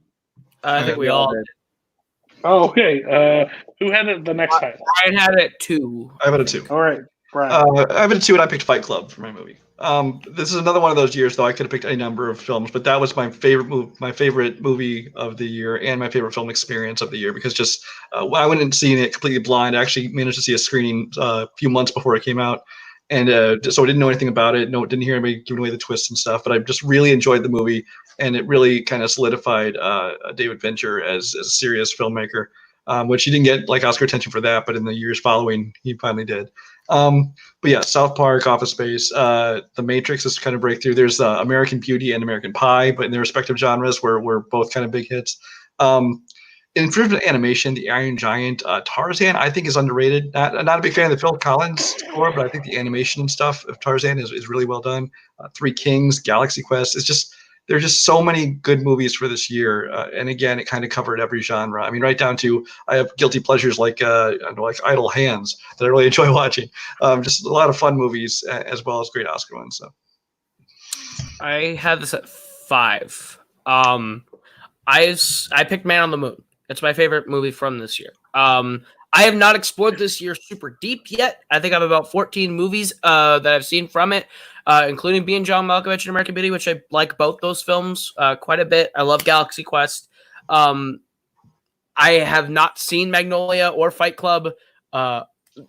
I think we all did. Oh, okay. Who had it the next time? Brian had it 2. I had it 2. All right, Brian. I have it 2, and I picked Fight Club for my movie. This is another one of those years, though. I could have picked any number of films, but that was my favorite movie of the year, and my favorite film experience of the year, because just I went and seen it completely blind. I actually managed to see a screening a few months before it came out, and so I didn't know anything about it. No, didn't hear anybody giving away the twists and stuff, but I just really enjoyed the movie, and it really kind of solidified David Fincher as a serious filmmaker, which he didn't get Oscar attention for that, but in the years following, he finally did. But yeah, South Park, Office Space, The Matrix is kind of breakthrough. There's American Beauty and American Pie, but in their respective genres were both kind of big hits. In terms of animation, The Iron Giant, Tarzan, I think is underrated. Not a big fan of the Phil Collins score, but I think the animation and stuff of Tarzan is really well done. Three Kings, Galaxy Quest, there's just so many good movies for this year, and again, it kind of covered every genre. I mean, right down to I have guilty pleasures like Idle Hands that I really enjoy watching. Just a lot of fun movies as well as great Oscar ones. So I had this at 5. I picked Man on the Moon. It's my favorite movie from this year. I have not explored this year super deep yet. I think I have about 14 movies that I've seen from it, including being John Malkovich and American Beauty, which I like both those films quite a bit. I love Galaxy Quest. I have not seen Magnolia or Fight Club.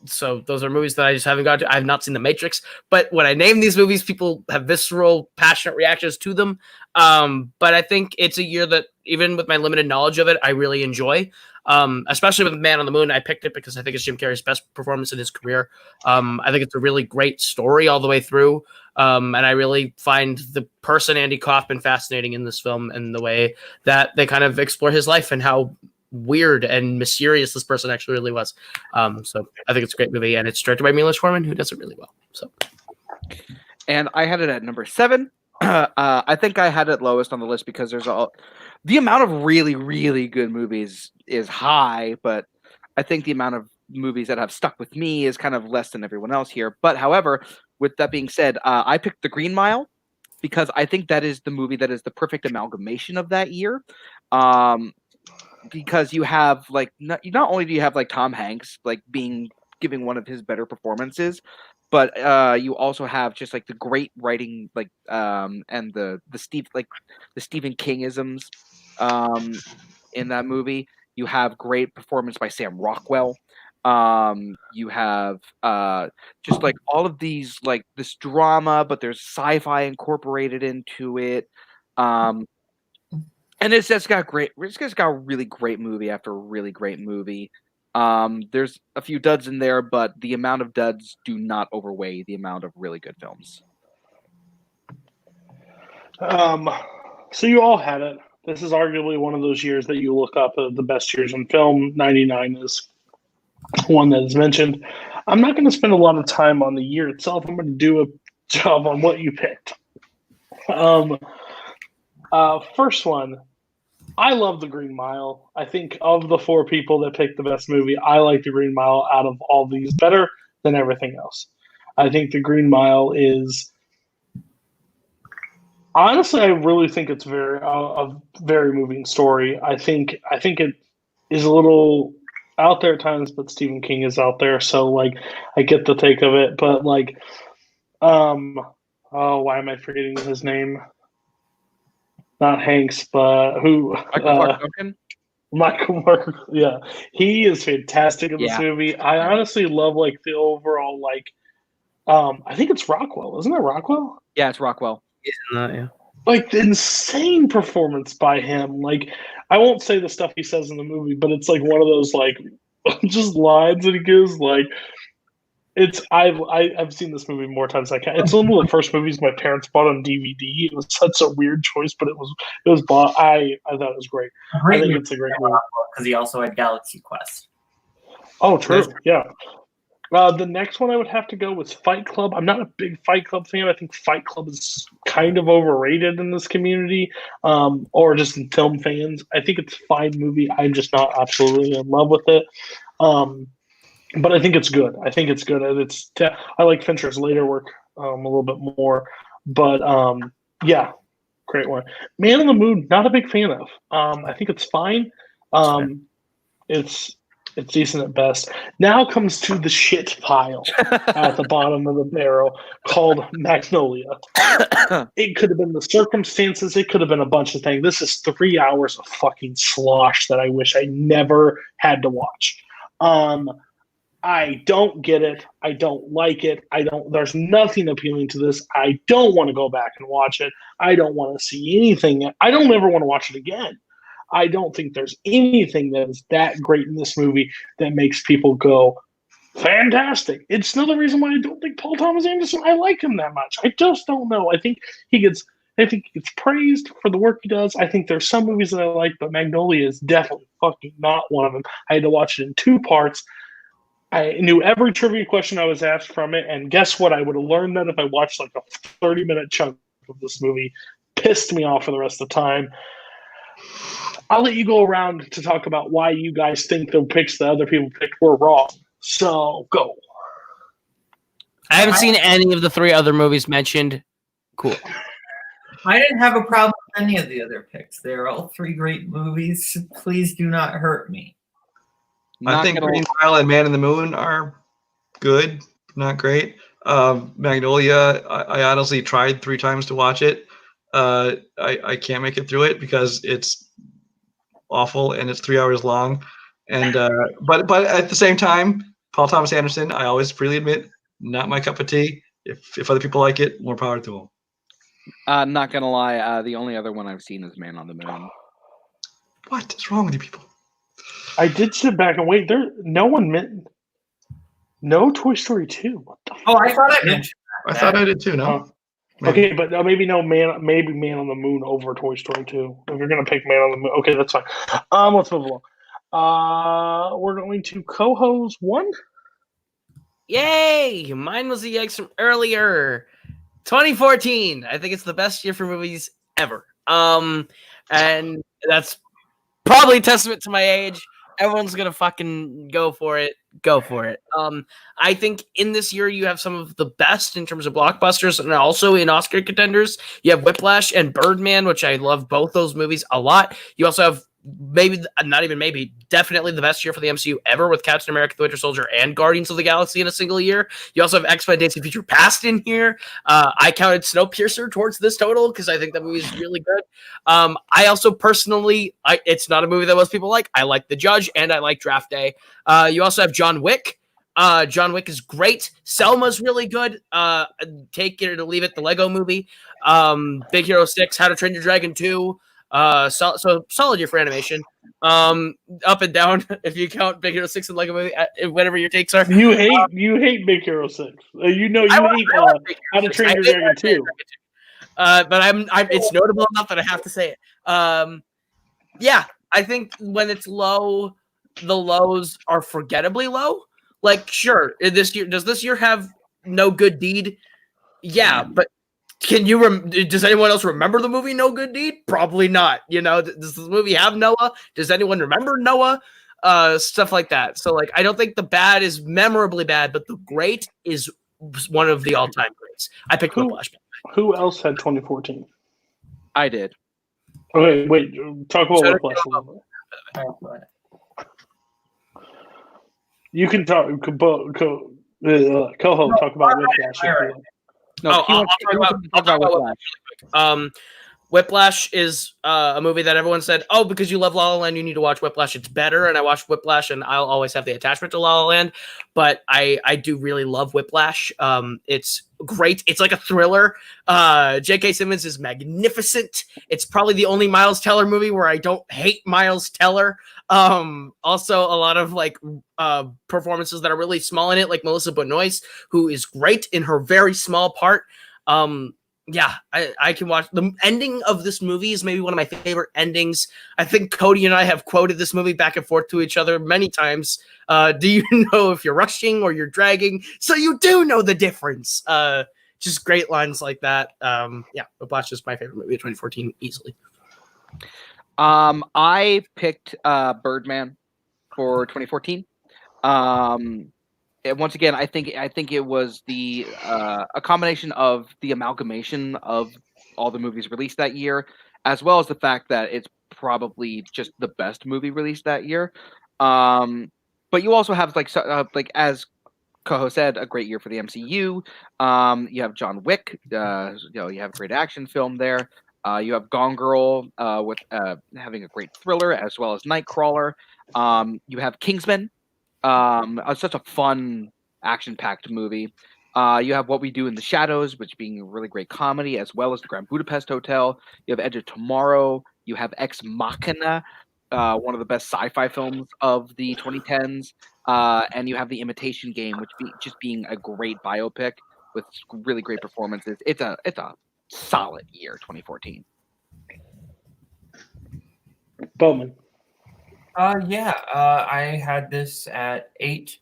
So those are movies that I just haven't got to. I have not seen The Matrix. But when I name these movies, people have visceral, passionate reactions to them. But I think it's a year that, even with my limited knowledge of it, I really enjoy. Especially with Man on the Moon, I picked it because I think it's Jim Carrey's best performance in his career. I think it's a really great story all the way through. And I really find the person Andy Kaufman fascinating in this film, and the way that they kind of explore his life and how weird and mysterious this person actually really was. So I think it's a great movie, and it's directed by Milos Forman, who does it really well. So, and I had it at number 7. I think I had it lowest on the list because the amount of really, really good movies is high, but I think the amount of movies that have stuck with me is kind of less than everyone else here. But however, with that being said, I picked The Green Mile because I think that is the movie that is the perfect amalgamation of that year. because you have like not only do you have like Tom Hanks like giving one of his better performances, but you also have just like the great writing like and the Stephen King-isms in that movie. You have great performance by Sam Rockwell. You have just like all of these like this drama, but there's sci-fi incorporated into it. And it's just got a really great movie after a really great movie. There's a few duds in there, but the amount of duds do not overweigh the amount of really good films. So you all had it. This is arguably one of those years that you look up at the best years in film. 99 is one that is mentioned. I'm not going to spend a lot of time on the year itself. I'm going to do a job on what you picked. First one, I love The Green Mile. I think of the four people that picked the best movie, I like The Green Mile out of all these better than everything else. I think The Green Mile is... Honestly, I really think it's a very moving story. I think it is a little out there at times, but Stephen King is out there, so like I get the take of it. But like, why am I forgetting his name? Not Hanks, but who? Michael Clark. Yeah, he is fantastic in this movie. I honestly love like the overall like. I think it's Rockwell, isn't it Rockwell? Yeah, it's Rockwell. Like the insane performance by him. Like I won't say the stuff he says in the movie, but it's like one of those like just lines that he gives. Like it's I've seen this movie more times than I can. It's one of the first movies my parents bought on DVD. It was such a weird choice, but it was bought. I thought it was great. I think it's a great movie because he also had Galaxy Quest. Oh, true. Yeah. The next one I would have to go with Fight Club. I'm not a big Fight Club fan. I think Fight Club is kind of overrated in this community, or just in film fans. I think it's a fine movie. I'm just not absolutely in love with it. But I think it's good. I like Fincher's later work a little bit more. But yeah, great one. Man on the Moon, not a big fan of. I think it's fine. It's decent at best. Now comes to the shit pile at the bottom of the barrel called Magnolia. It could have been the circumstances. It could have been a bunch of things. This is 3 hours of fucking slosh that I wish I never had to watch. I don't get it. I don't like it. There's nothing appealing to this. I don't want to go back and watch it. I don't want to see anything. I don't ever want to watch it again. I don't think there's anything that is that great in this movie that makes people go, fantastic. It's another reason why I don't think Paul Thomas Anderson, I like him that much. I just don't know. I think he gets praised for the work he does. I think there's some movies that I like, but Magnolia is definitely fucking not one of them. I had to watch it in 2 parts. I knew every trivia question I was asked from it, and guess what? I would have learned that if I watched like a 30-minute chunk of this movie. Pissed me off for the rest of the time. I'll let you go around to talk about why you guys think the picks that other people picked were wrong. So, go. I haven't seen any of the 3 other movies mentioned. Cool. I didn't have a problem with any of the other picks. They're all 3 great movies. Please do not hurt me. I think Green Mile and Man in the Moon are good, not great. Magnolia, I honestly tried 3 times to watch it. I can't make it through it because it's awful and it's 3 hours long. And but at the same time, Paul Thomas Anderson, I always freely admit, not my cup of tea. If other people like it, more power to them. Not gonna lie, the only other one I've seen is Man on the Moon. What is wrong with you people? I did sit back and wait. No Toy Story 2. What the fuck? I thought I mentioned that. I thought I did too. No. Okay, but maybe Man on the Moon over Toy Story 2. If you're gonna pick Man on the Moon, okay, that's fine. Let's move along. We're going to Koho's 1. Yay! Mine was the eggs from earlier. 2014. I think it's the best year for movies ever. And that's probably a testament to my age. Everyone's gonna fucking go for it. Go for it. I think in this year you have some of the best in terms of blockbusters, and also in Oscar contenders. You have Whiplash and Birdman, which I love both those movies a lot. You also have maybe not even maybe, definitely the best year for the MCU ever, with Captain America: The Winter Soldier and Guardians of the Galaxy in a single year. You also have X-Men: Days of Future Past in here. I counted Snowpiercer towards this total because I think that movie is really good. I also personally, it's not a movie that most people like. I like The Judge and I like Draft Day. You also have John Wick. John Wick is great. Selma's really good. Take it or leave it, the Lego movie. Big Hero 6, How to Train Your Dragon 2. So solid year for animation. Up and down if you count Big Hero 6 and Lego movie, whatever your takes are. You hate Big Hero 6. You hate How to Train Your Dragon 2. But it's notable enough that I have to say it. Yeah, I think when it's low, the lows are forgettably low. Like, sure, does this year have No Good Deed? Yeah, but does anyone else remember the movie No Good Deed? Probably not. Does the movie have Noah? Does anyone remember Noah? Stuff like that. So, like, I don't think the bad is memorably bad, but the great is one of the all-time greats. I picked Whiplash. Who else had 2014? I did. Okay, wait. Talk about Whiplash a little bit. You can talk. Koho, talk about Whiplash. No, I'll talk about Whiplash. Whiplash is a movie that everyone said, oh, because you love La La Land, you need to watch Whiplash. It's better. And I watched Whiplash, and I'll always have the attachment to La La Land. But I do really love Whiplash. It's great. It's like a thriller. J.K. Simmons is magnificent. It's probably the only Miles Teller movie where I don't hate Miles Teller. Also a lot of like performances that are really small in it, like Melissa Benoist, who is great in her very small part. Yeah, I can watch. The ending of this movie is maybe one of my favorite endings. I think Cody and I have quoted this movie back and forth to each other many times. Do you know if you're rushing or you're dragging? So you do know the difference. Just great lines like that. Yeah, Whiplash is my favorite movie of 2014 easily. I picked Birdman for 2014. Once again, I think it was a combination of the amalgamation of all the movies released that year, as well as the fact that it's probably just the best movie released that year. But you also have like as Koho said, a great year for the MCU. You have John Wick. You have a great action film there. You have Gone Girl with having a great thriller, as well as Nightcrawler. You have Kingsman. Such a fun, action-packed movie. You have What We Do in the Shadows, which being a really great comedy, as well as The Grand Budapest Hotel. You have Edge of Tomorrow. You have Ex Machina, one of the best sci-fi films of the 2010s. And you have The Imitation Game, which just being a great biopic with really great performances. It's a solid year, 2014. Boatman. I had this at 8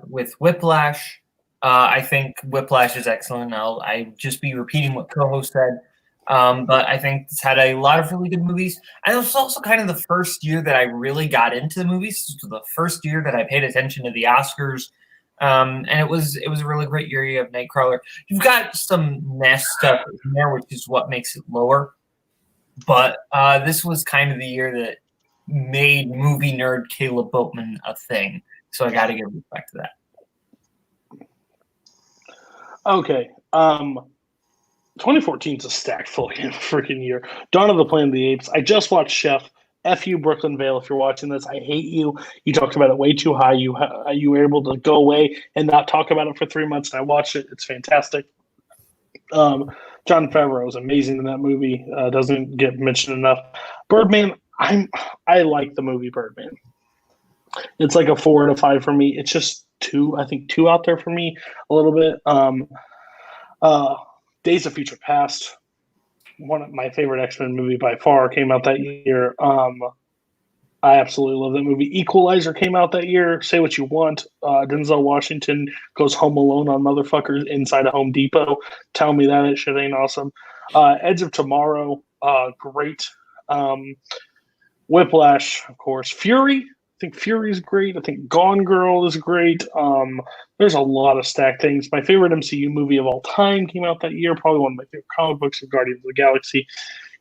with Whiplash. I think Whiplash is excellent. I just be repeating what Koho said. But I think it's had a lot of really good movies. And it was also kind of the first year that I really got into the movies. This was the first year that I paid attention to the Oscars. And it was a really great year. You have Nightcrawler. You've got some mess stuff in there, which is what makes it lower. But this was kind of the year that made movie nerd Kaleb Boatman a thing. So I got to give respect to that. Okay. 2014 is a stacked fucking freaking year. Dawn of the Planet of the Apes. I just watched Chef. F you, Brooklyn Vail. If you're watching this, I hate you. You talked about it way too high. You were able to go away and not talk about it for 3 months, and I watched it. It's fantastic. Jon Favreau is amazing in that movie. Doesn't get mentioned enough. Birdman. I like the movie Birdman. It's like a 4 out of 5 for me. It's just 2. I think 2 out there for me a little bit. Days of Future Past. One of my favorite X-Men movie by far came out that year. I absolutely love that movie. Equalizer came out that year. Say What You Want. Denzel Washington goes home alone on motherfuckers inside a Home Depot. Tell me that shit ain't awesome. Edge of Tomorrow. Great. Whiplash, of course. Fury. I think Fury's great. I think Gone Girl is great. There's a lot of stacked things. My favorite MCU movie of all time came out that year. Probably one of my favorite comic books of Guardians of the Galaxy.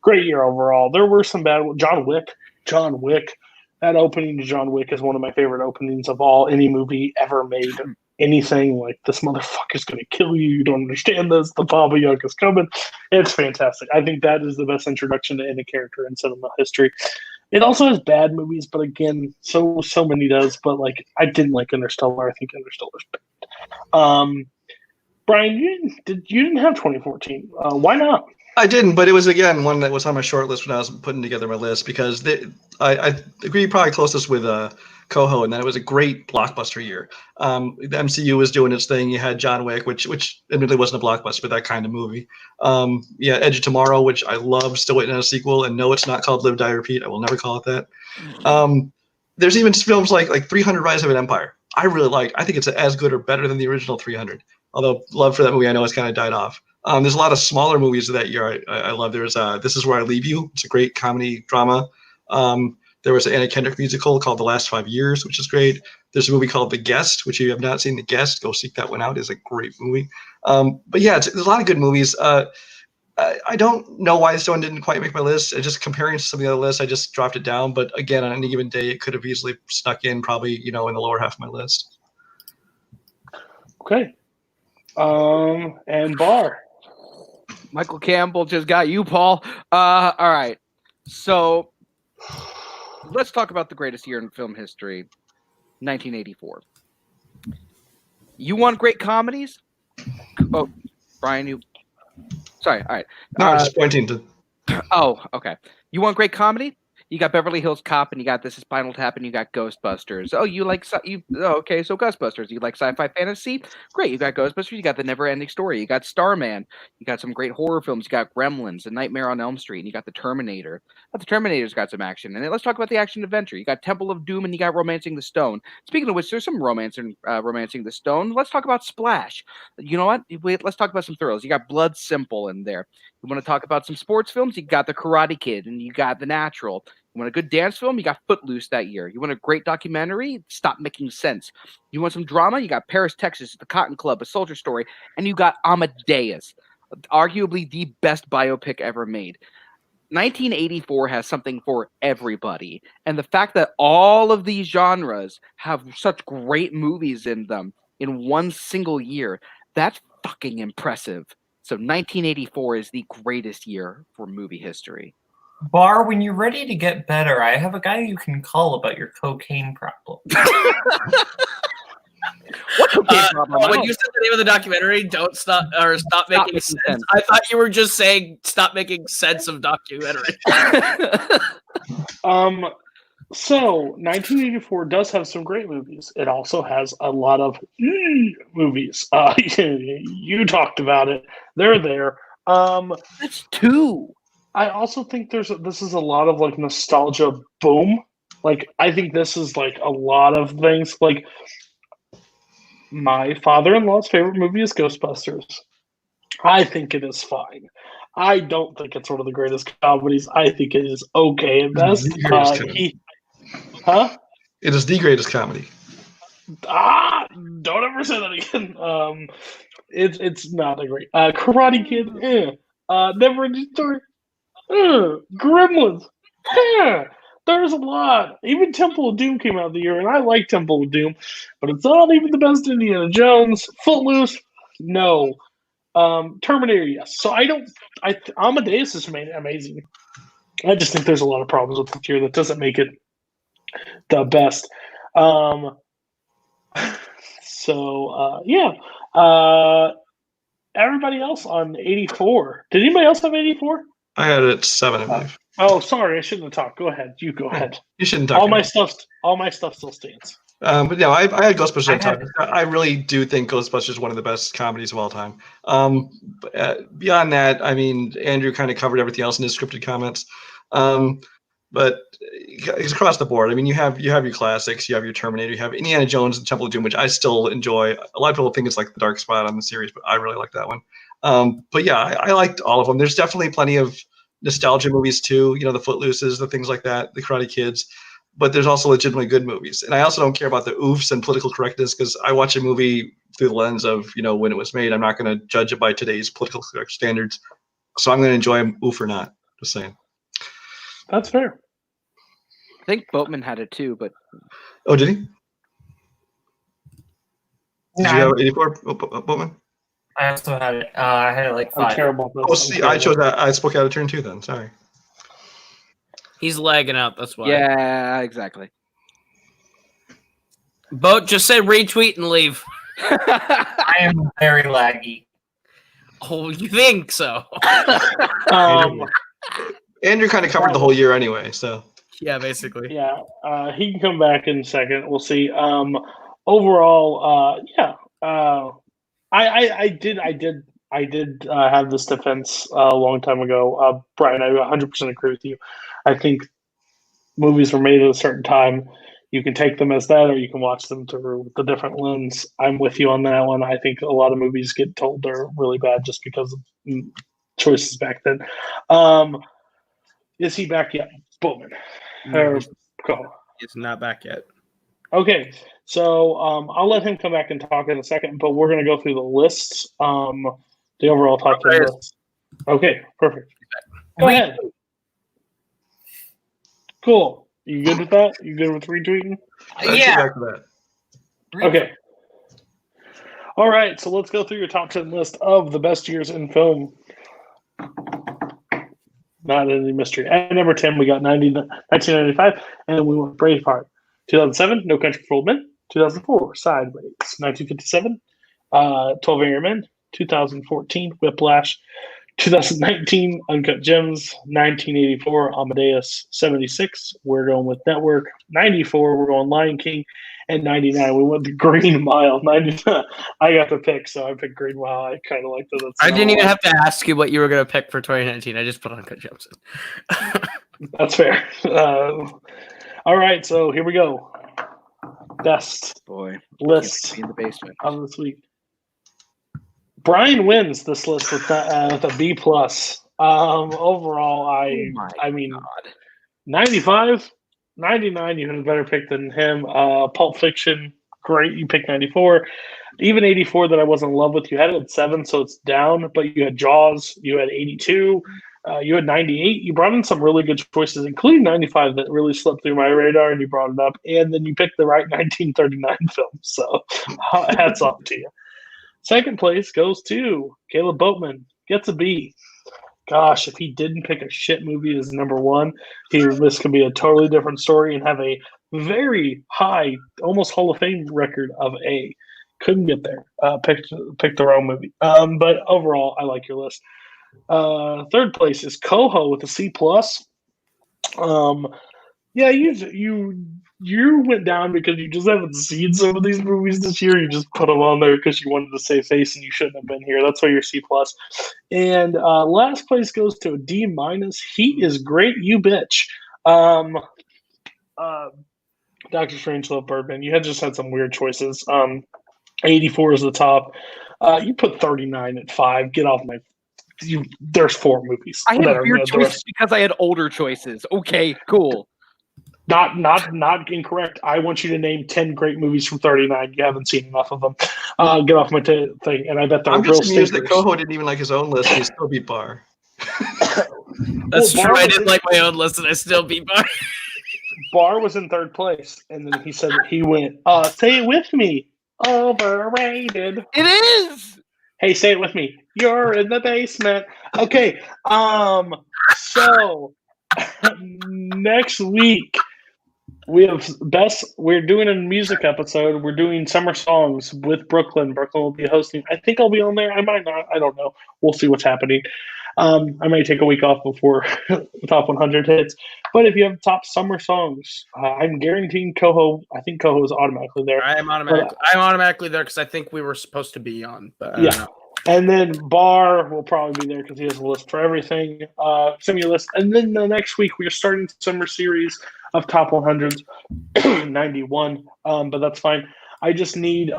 Great year overall. There were some bad ones. John Wick. John Wick. That opening to John Wick is one of my favorite openings of any movie ever made. Anything like this motherfucker's gonna kill you. You don't understand this. The Baba Yaga is coming. It's fantastic. I think that is the best introduction to any character in cinema history. It also has bad movies, but again, so many does. But like, I didn't like Interstellar. I think Interstellar's bad. Brian, you didn't have 2014. Why not? I didn't, but it was again one that was on my short list when I was putting together my list because I agree probably closest with Koho in that it was a great blockbuster year. The MCU was doing its thing. You had John Wick, which admittedly wasn't a blockbuster, but that kind of movie. Edge of Tomorrow, which I love, still waiting on a sequel, and no, it's not called Live, Die, Repeat. I will never call it that. There's even films like 300: Rise of an Empire. I really like. I think it's as good or better than the original 300. Although love for that movie, I know it's kind of died off. There's a lot of smaller movies of that year I love. There's This Is Where I Leave You. It's a great comedy drama. There was an Anna Kendrick musical called The Last 5 Years, which is great. There's a movie called The Guest, which if you have not seen The Guest, go seek that one out. It's a great movie. But yeah, there's a lot of good movies. I don't know why this one didn't quite make my list. Just comparing to some of the other lists, I just dropped it down. But again, on any given day, it could have easily snuck in probably, in the lower half of my list. Okay. And Barr. Michael Campbell just got you, Paul. All right. So let's talk about the greatest year in film history, 1984. You want great comedies? Oh, Brian, sorry. All right. No, I'm just pointing to. Oh, okay. You want great comedy? You got Beverly Hills Cop, and you got This Is Spinal Tap, and you got Ghostbusters. Oh, you like okay? So Ghostbusters. You like sci-fi fantasy? Great. You got Ghostbusters. You got The Never-Ending Story. You got Starman. You got some great horror films. You got Gremlins, A Nightmare on Elm Street, and you got The Terminator. But The Terminator's got some action. And then let's talk about the action adventure. You got Temple of Doom, and you got Romancing the Stone. Speaking of which, there's some romance in Romancing the Stone. Let's talk about Splash. You know what? Wait, let's talk about some thrills. You got Blood Simple in there. You want to talk about some sports films? You got The Karate Kid, and you got The Natural. You want a good dance film? You got Footloose that year. You want a great documentary? Stop Making Sense. You want some drama? You got Paris, Texas, The Cotton Club, A Soldier Story, and you got Amadeus, arguably the best biopic ever made. 1984 has something for everybody, and the fact that all of these genres have such great movies in them in one single year, that's fucking impressive. So 1984 is the greatest year for movie history. Barr, when you're ready to get better, I have a guy you can call about your cocaine problem. What cocaine problem? When you said the name of the documentary, don't stop making sense. I thought you were just saying stop making sense of documentary. So 1984 does have some great movies. It also has a lot of movies. You talked about it. They're there. That's two. I also think this is a lot of like nostalgia boom. Like I think this is like a lot of things. Like my father-in-law's favorite movie is Ghostbusters. I think it is fine. I don't think it's one of the greatest comedies. I think it is okay at best. It is the greatest comedy. Don't ever say that again. It's not a great Karate Kid. Never-Ending Story. Gremlins. There's a lot. Even Temple of Doom came out the year, and I like Temple of Doom, but it's not even the best Indiana Jones. Footloose, no. Terminator, yes. So Amadeus is amazing. I just think there's a lot of problems with the year that doesn't make it the best. Everybody else on 84. Did anybody else have 84? I had it at 7, I believe. Oh, sorry, I shouldn't have talked. Go ahead. You go ahead. You shouldn't talk. All my stuff still stands. But no, I had Ghostbusters on top. I really do think Ghostbusters is one of the best comedies of all time. Beyond that, I mean, Andrew kind of covered everything else in his scripted comments. But it's across the board. I mean, you have your classics, you have your Terminator, you have Indiana Jones and Temple of Doom, which I still enjoy. A lot of people think it's like the dark spot on the series, but I really like that one. But yeah, I liked all of them. There's definitely plenty of nostalgia movies too, the Footlooses, the things like that, the Karate Kids. But there's also legitimately good movies. And I also don't care about the oofs and political correctness because I watch a movie through the lens of, when it was made. I'm not going to judge it by today's political correct standards. So I'm going to enjoy them, oof or not. Just saying. That's fair. think Boatman had it too, but Oh, did he? Did No, you have 84, Boatman? I also had it. I had it like I'm 5. terrible at this. Oh, see, I chose that. I spoke out of turn 2 then. Sorry. He's lagging out. That's why. yeah, exactly. Boat, just say retweet and leave. I am very laggy. Oh, you think so? Andrew kind of covered the whole year anyway, so. Yeah, basically. Yeah, he can come back in a second. We'll see. Overall, I did have this defense a long time ago. Brian, I 100% agree with you. I think movies were made at a certain time. You can take them as that, or you can watch them through the different lens. I'm with you on that one. I think a lot of movies get told they're really bad just because of choices back then. Is he back yet? Boatman. No, Go. he's not back yet. Okay, so I'll let him come back and talk in a second, but we're going to go through the lists, the overall top 10 lists. Okay, perfect. Go ahead. Cool. You good with that? You good with retweeting? Yeah. Back to that. Okay. All right, so let's go through your top 10 list of the best years in film. Not any mystery. At number 10, we got 1995, and we went Braveheart. 2007, No Country for Old Men. 2004, Sideways. 1957, 12 Angry Men. 2014, Whiplash. 2019, Uncut Gems. 1984, Amadeus. 76, we're going with Network. 94, we're going Lion King. And 99, we went the Green Mile. 99, I got to pick, so I picked Green Mile. I kind of like that. I didn't even have to ask you what you were going to pick for 2019. I just put Uncut Gems in. That's fair. All right, so here we go. Best list in the basement of this week. Brian wins this list with a B plus. Overall, I mean, God. 95, 99. You had a better pick than him. Pulp Fiction, great. You picked 94. Even 84 that I wasn't in love with. You had it at 7, so it's down. But you had Jaws. You had 82. You had 98. You brought in some really good choices, including 95 that really slipped through my radar, and you brought it up. And then you picked the right 1939 film. So hats off to you. Second place goes to Kaleb Boatman. Gets a B. Gosh, if he didn't pick a shit movie as number 1, this could be a totally different story and have a very high, almost Hall of Fame record of A. Couldn't get there. Picked the wrong movie. But overall, I like your list. Third place is Koho with a C plus. Yeah, you went down because you just haven't seen some of these movies this year. You just put them on there because you wanted to save face, and you shouldn't have been here. That's why you're C plus. And last place goes to a D minus. He is great, you bitch. Dr. Strangelove, Birdman. You just had some weird choices. 84 is the top. You put 39 at 5. Get off my. There's 4 movies. I had weird choices because I had older choices. Okay, cool. Not incorrect. I want you to name 10 great movies from 39. You haven't seen enough of them. Get off my thing. And I bet they're I'm real just amused stinkers. that Koho didn't even like his own list. He still beat Barr. That's Well, true. Barr I didn't like my own list, and I still beat Barr. Barr was in 3rd place, and then he said he went, say it with me. Overrated. It is. Hey, say it with me. You're in the basement. Okay. So next week we're doing a music episode. We're doing summer songs with Brooklyn. Brooklyn will be hosting. I think I'll be on there. I might not. I don't know. We'll see what's happening. I may take a week off before the top 100 hits. But if you have top summer songs, I'm guaranteeing Koho. I think Koho is automatically there. I'm automatically there because I think we were supposed to be on. But yeah. And then Barr will probably be there because he has a list for everything. Send me a list. And then the next week, we're starting summer series of top 100s, 91. But that's fine. I just need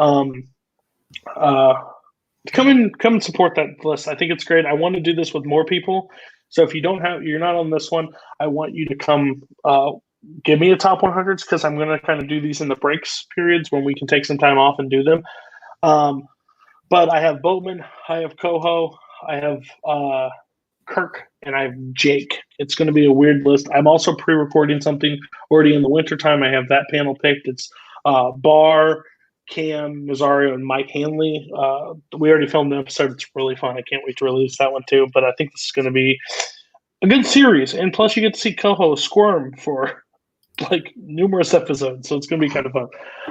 come and support that list. I think it's great. I want to do this with more people. So if you're not on this one, I want you to come give me a top 100s because I'm going to kind of do these in the breaks periods when we can take some time off and do them. But I have Boatman, I have Koho, I have Kirk, and I have Jake It's going to be a weird list. I'm also pre-recording something already in the wintertime. I have that panel picked. It's Barr, Cam, Nazario, and Mike Hanley. We already filmed the episode. It's really fun. I can't wait to release that one too. But I think this is going to be a good series. And plus you get to see Koho squirm for like numerous episodes. So it's going to be kind of fun.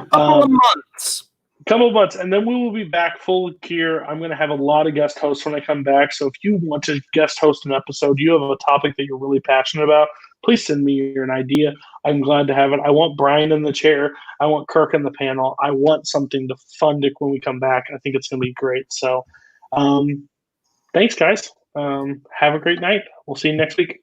Couple of months. Couple of months, and then we will be back full gear. I'm going to have a lot of guest hosts when I come back. So if you want to guest host an episode, you have a topic that you're really passionate about, please send me an idea. I'm glad to have it. I want Brian in the chair. I want Kirk in the panel. I want something to fund it when we come back. I think it's going to be great. So thanks, guys. Have a great night. We'll see you next week.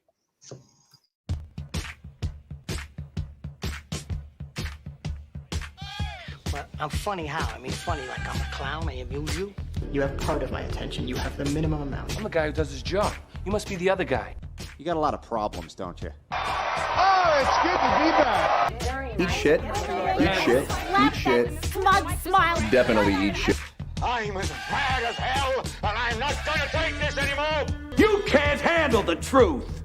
Well, I'm funny how? I mean, funny like I'm a clown. I amuse you. You have part of my attention. You have the minimum amount. I'm the guy who does his job. You must be the other guy. You got a lot of problems, don't you? Oh, it's good to be back. Eat shit. Eat shit. Eat shit. Smug smile. Definitely eat shit. I'm as mad as hell, and I'm not gonna take this anymore. You can't handle the truth.